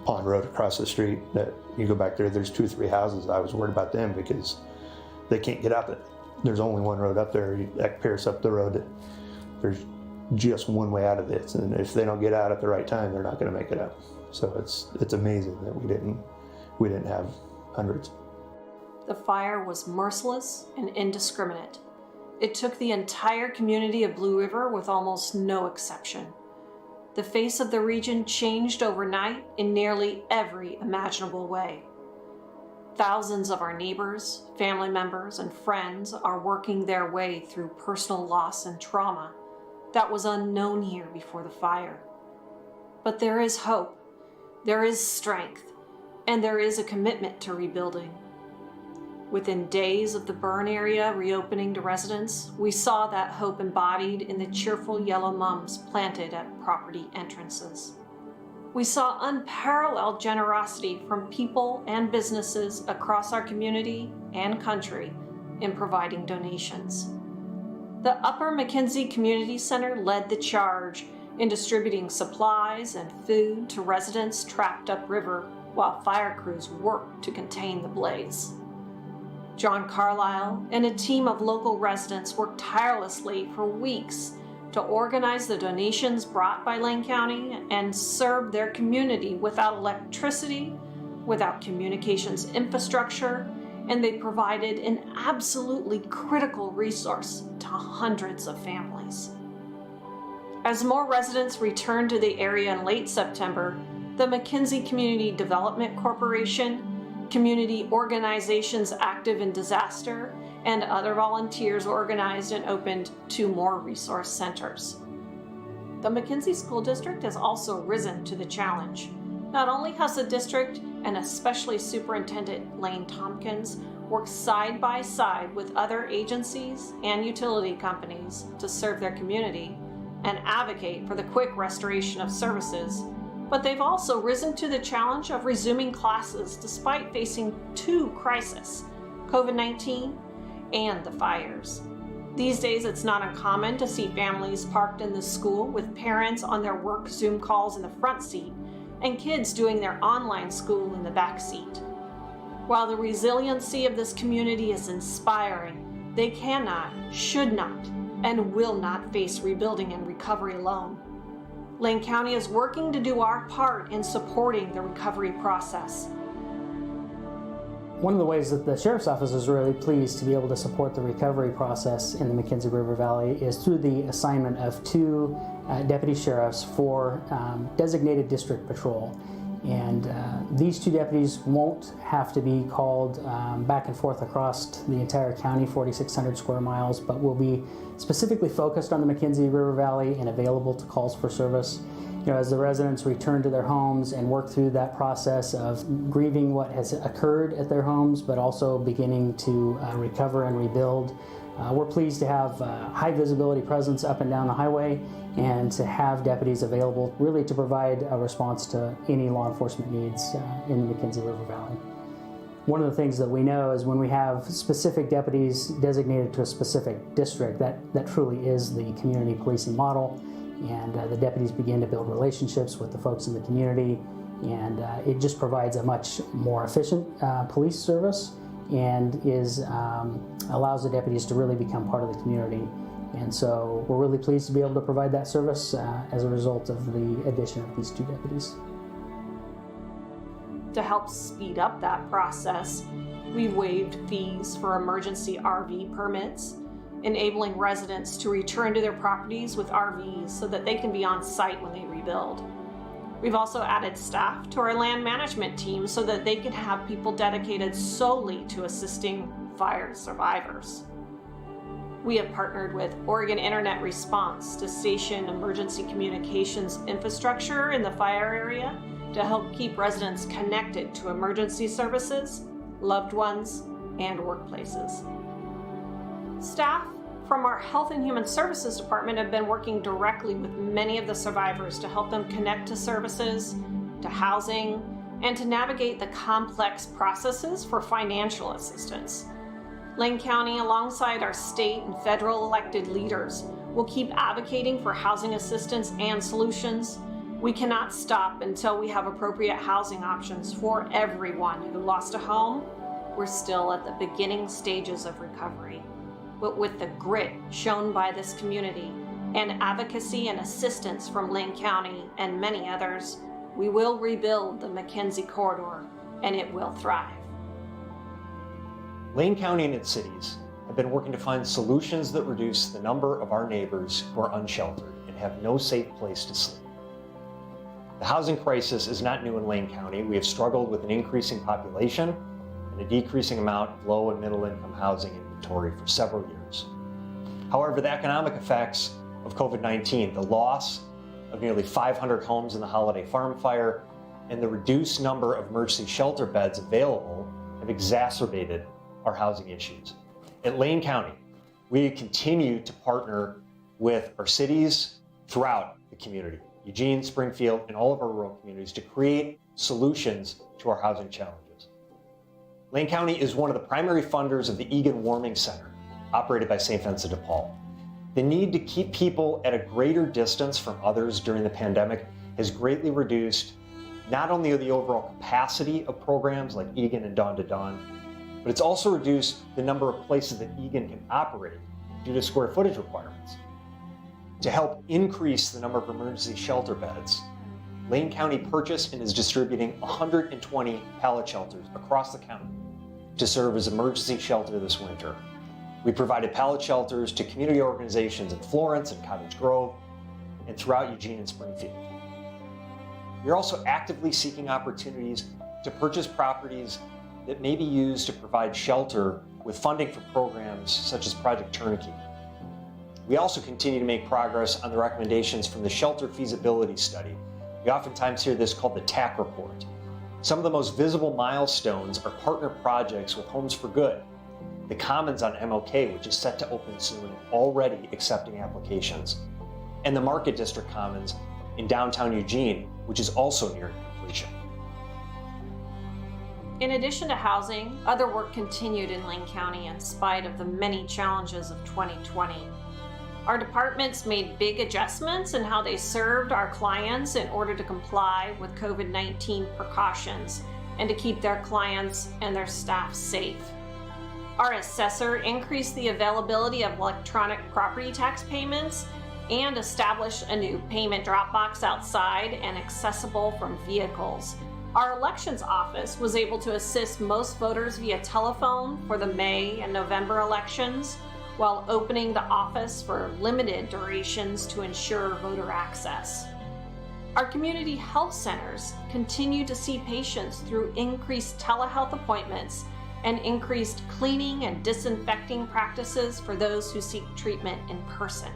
Pond Road across the street, that you go back there's 2 or 3 houses. I was worried about them because they can't get up it. There's only one road up there. At Pierce up the road, there's just one way out of this, and if they don't get out at the right time, they're not going to make it up. So it's amazing that we didn't have hundreds. The fire was merciless and indiscriminate. It took the entire community of Blue River with almost no exception. The face of the region changed overnight in nearly every imaginable way. Thousands of our neighbors, family members, and friends are working their way through personal loss and trauma that was unknown here before the fire. But there is hope, there is strength, and there is a commitment to rebuilding. Within days of the burn area reopening to residents, we saw that hope embodied in the cheerful yellow mums planted at property entrances. We saw unparalleled generosity from people and businesses across our community and country in providing donations. The Upper McKenzie Community Center led the charge in distributing supplies and food to residents trapped upriver while fire crews worked to contain the blaze. John Carlisle and a team of local residents worked tirelessly for weeks to organize the donations brought by Lane County and serve their community without electricity, without communications infrastructure, and they provided an absolutely critical resource to hundreds of families. As more residents returned to the area in late September, the McKenzie Community Development Corporation, community organizations active in disaster, and other volunteers organized and opened 2 more resource centers. The McKenzie School District has also risen to the challenge. Not only has the district, and especially Superintendent Lane Tompkins, worked side by side with other agencies and utility companies to serve their community and advocate for the quick restoration of services, but they've also risen to the challenge of resuming classes despite facing 2 crises, COVID-19 and the fires. These days, it's not uncommon to see families parked in the school with parents on their work Zoom calls in the front seat and kids doing their online school in the back seat. While the resiliency of this community is inspiring, they cannot, should not, and will not face rebuilding and recovery alone. Lane County is working to do our part in supporting the recovery process. One of the ways that the Sheriff's Office is really pleased to be able to support the recovery process in the McKenzie River Valley is through the assignment of 2 deputy sheriffs for designated district patrol. And these 2 deputies won't have to be called back and forth across the entire county, 4,600 square miles, but will be specifically focused on the McKenzie River Valley and available to calls for service. As the residents return to their homes and work through that process of grieving what has occurred at their homes, but also beginning to recover and rebuild. We're pleased to have high visibility presence up and down the highway and to have deputies available really to provide a response to any law enforcement needs in the McKenzie River Valley. One of the things that we know is when we have specific deputies designated to a specific district, that truly is the community policing model. And the deputies begin to build relationships with the folks in the community, and it just provides a much more efficient police service and allows the deputies to really become part of the community. And so we're really pleased to be able to provide that service as a result of the addition of these 2 deputies. To help speed up that process, we waived fees for emergency RV permits, enabling residents to return to their properties with RVs so that they can be on site when they rebuild. We've also added staff to our land management team so that they can have people dedicated solely to assisting fire survivors. We have partnered with Oregon Internet Response to station emergency communications infrastructure in the fire area to help keep residents connected to emergency services, loved ones, and workplaces. Staff from our Health and Human Services Department have been working directly with many of the survivors to help them connect to services, to housing, and to navigate the complex processes for financial assistance. Lane County, alongside our state and federal elected leaders, will keep advocating for housing assistance and solutions. We cannot stop until we have appropriate housing options for everyone who lost a home. We're still at the beginning stages of recovery. But with the grit shown by this community and advocacy and assistance from Lane County and many others, we will rebuild the McKenzie Corridor, and it will thrive. Lane County and its cities have been working to find solutions that reduce the number of our neighbors who are unsheltered and have no safe place to sleep. The housing crisis is not new in Lane County. We have struggled with an increasing population and a decreasing amount of low and middle income housing inventory for several years. However, the economic effects of COVID-19, the loss of nearly 500 homes in the Holiday Farm fire, and the reduced number of emergency shelter beds available have exacerbated our housing issues. At Lane County, we continue to partner with our cities throughout the community, Eugene, Springfield, and all of our rural communities to create solutions to our housing challenges. Lane County is one of the primary funders of the Egan Warming Center, operated by St. Vincent de Paul. The need to keep people at a greater distance from others during the pandemic has greatly reduced not only the overall capacity of programs like Egan and Dawn to Dawn, but it's also reduced the number of places that Egan can operate due to square footage requirements. To help increase the number of emergency shelter beds, Lane County purchased and is distributing 120 pallet shelters across the county to serve as emergency shelter this winter. We provided pallet shelters to community organizations in Florence and Cottage Grove and throughout Eugene and Springfield. We're also actively seeking opportunities to purchase properties that may be used to provide shelter with funding for programs such as Project Turnkey. We also continue to make progress on the recommendations from the Shelter Feasibility Study. We oftentimes hear this called the TAC report. Some of the most visible milestones are partner projects with Homes for Good, the Commons on MLK, which is set to open soon and already accepting applications, and the Market District Commons in downtown Eugene, which is also nearing completion. In addition to housing, other work continued in Lane County in spite of the many challenges of 2020. Our departments made big adjustments in how they served our clients in order to comply with COVID-19 precautions and to keep their clients and their staff safe. Our assessor increased the availability of electronic property tax payments and established a new payment drop box outside and accessible from vehicles. Our elections office was able to assist most voters via telephone for the May and November elections, while opening the office for limited durations to ensure voter access. Our community health centers continue to see patients through increased telehealth appointments and increased cleaning and disinfecting practices for those who seek treatment in person.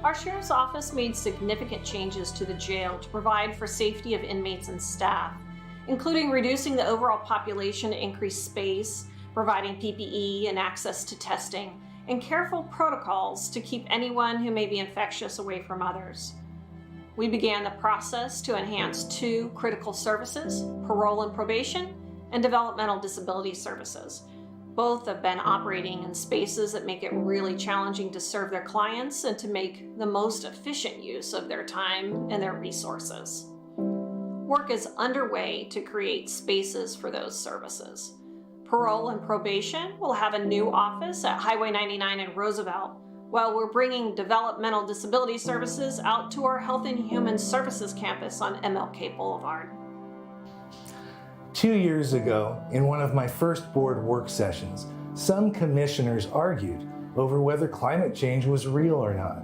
Our sheriff's office made significant changes to the jail to provide for safety of inmates and staff, including reducing the overall population to increase space, providing PPE and access to testing, and careful protocols to keep anyone who may be infectious away from others. We began the process to enhance 2 critical services, parole and probation, and developmental disability services. Both have been operating in spaces that make it really challenging to serve their clients and to make the most efficient use of their time and their resources. Work is underway to create spaces for those services. Parole and probation will have a new office at Highway 99 in Roosevelt, while we're bringing developmental disability services out to our Health and Human Services campus on MLK Boulevard. 2 years ago, in one of my first board work sessions, some commissioners argued over whether climate change was real or not.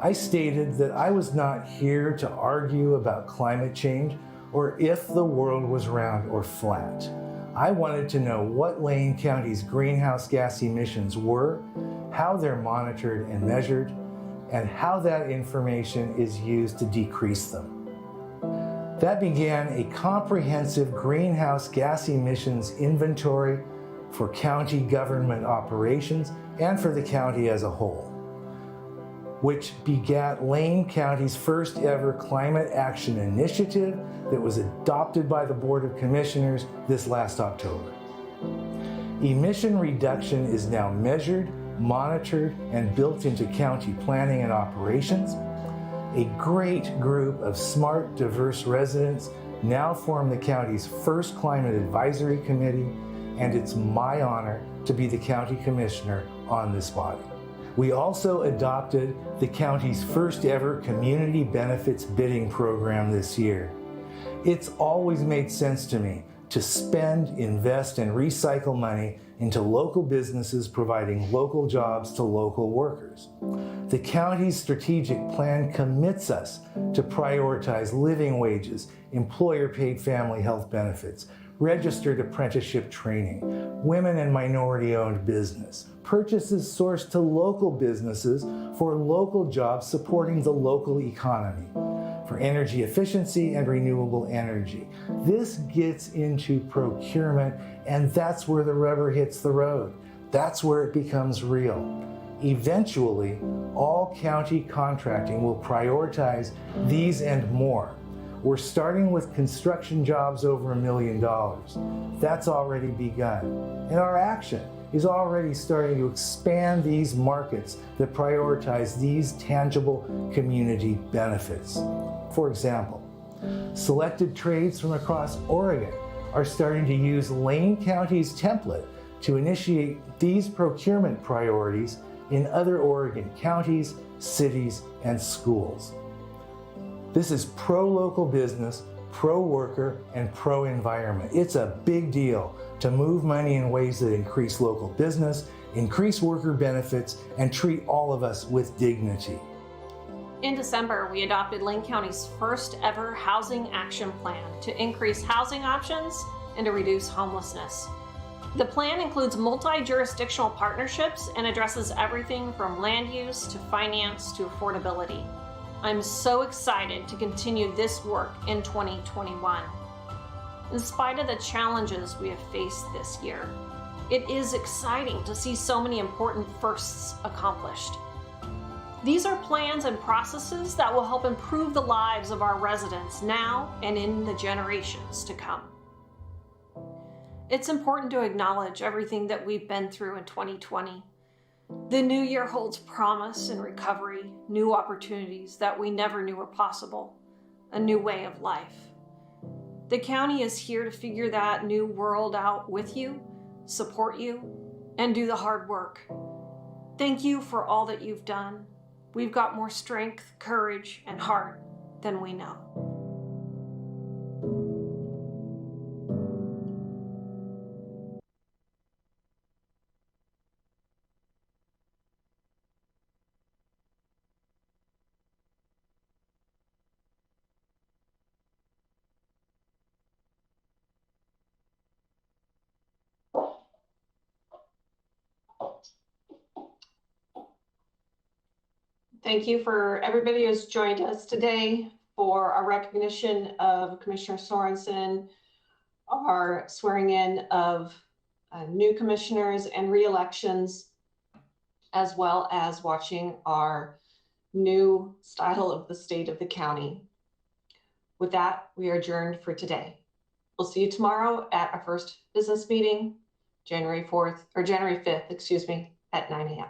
I stated that I was not here to argue about climate change or if the world was round or flat. I wanted to know what Lane County's greenhouse gas emissions were, how they're monitored and measured, and how that information is used to decrease them. That began a comprehensive greenhouse gas emissions inventory for county government operations and for the county as a whole, which begat Lane County's first ever climate action initiative that was adopted by the Board of Commissioners this last October. Emission reduction is now measured, monitored, and built into county planning and operations. A great group of smart, diverse residents now form the county's first climate advisory committee, and it's my honor to be the county commissioner on this body. We also adopted the county's first ever community benefits bidding program this year. It's always made sense to me to spend, invest, and recycle money into local businesses providing local jobs to local workers. The county's strategic plan commits us to prioritize living wages, employer-paid family health benefits, registered apprenticeship training, women and minority-owned business, purchases sourced to local businesses for local jobs supporting the local economy, for energy efficiency and renewable energy. This gets into procurement, and that's where the rubber hits the road. That's where it becomes real. Eventually, all county contracting will prioritize these and more. We're starting with construction jobs over $1 million. That's already begun. And our action is already starting to expand these markets that prioritize these tangible community benefits. For example, selected trades from across Oregon are starting to use Lane County's template to initiate these procurement priorities in other Oregon counties, cities, and schools. This is pro-local business, pro-worker, and pro-environment. It's a big deal to move money in ways that increase local business, increase worker benefits, and treat all of us with dignity. In December, we adopted Lane County's first ever housing action plan to increase housing options and to reduce homelessness. The plan includes multi-jurisdictional partnerships and addresses everything from land use to finance to affordability. I'm so excited to continue this work in 2021. In spite of the challenges we have faced this year, it is exciting to see so many important firsts accomplished. These are plans and processes that will help improve the lives of our residents now and in the generations to come. It's important to acknowledge everything that we've been through in 2020. The new year holds promise and recovery, new opportunities that we never knew were possible, a new way of life. The county is here to figure that new world out with you, support you, and do the hard work. Thank you for all that you've done. We've got more strength, courage, and heart than we know. Thank you for everybody who's joined us today for our recognition of Commissioner Sorensen, our swearing in of new commissioners and re-elections, as well as watching our new style of the state of the county. With that, we are adjourned for today. We'll see you tomorrow at our first business meeting, January 5th, at 9 a.m.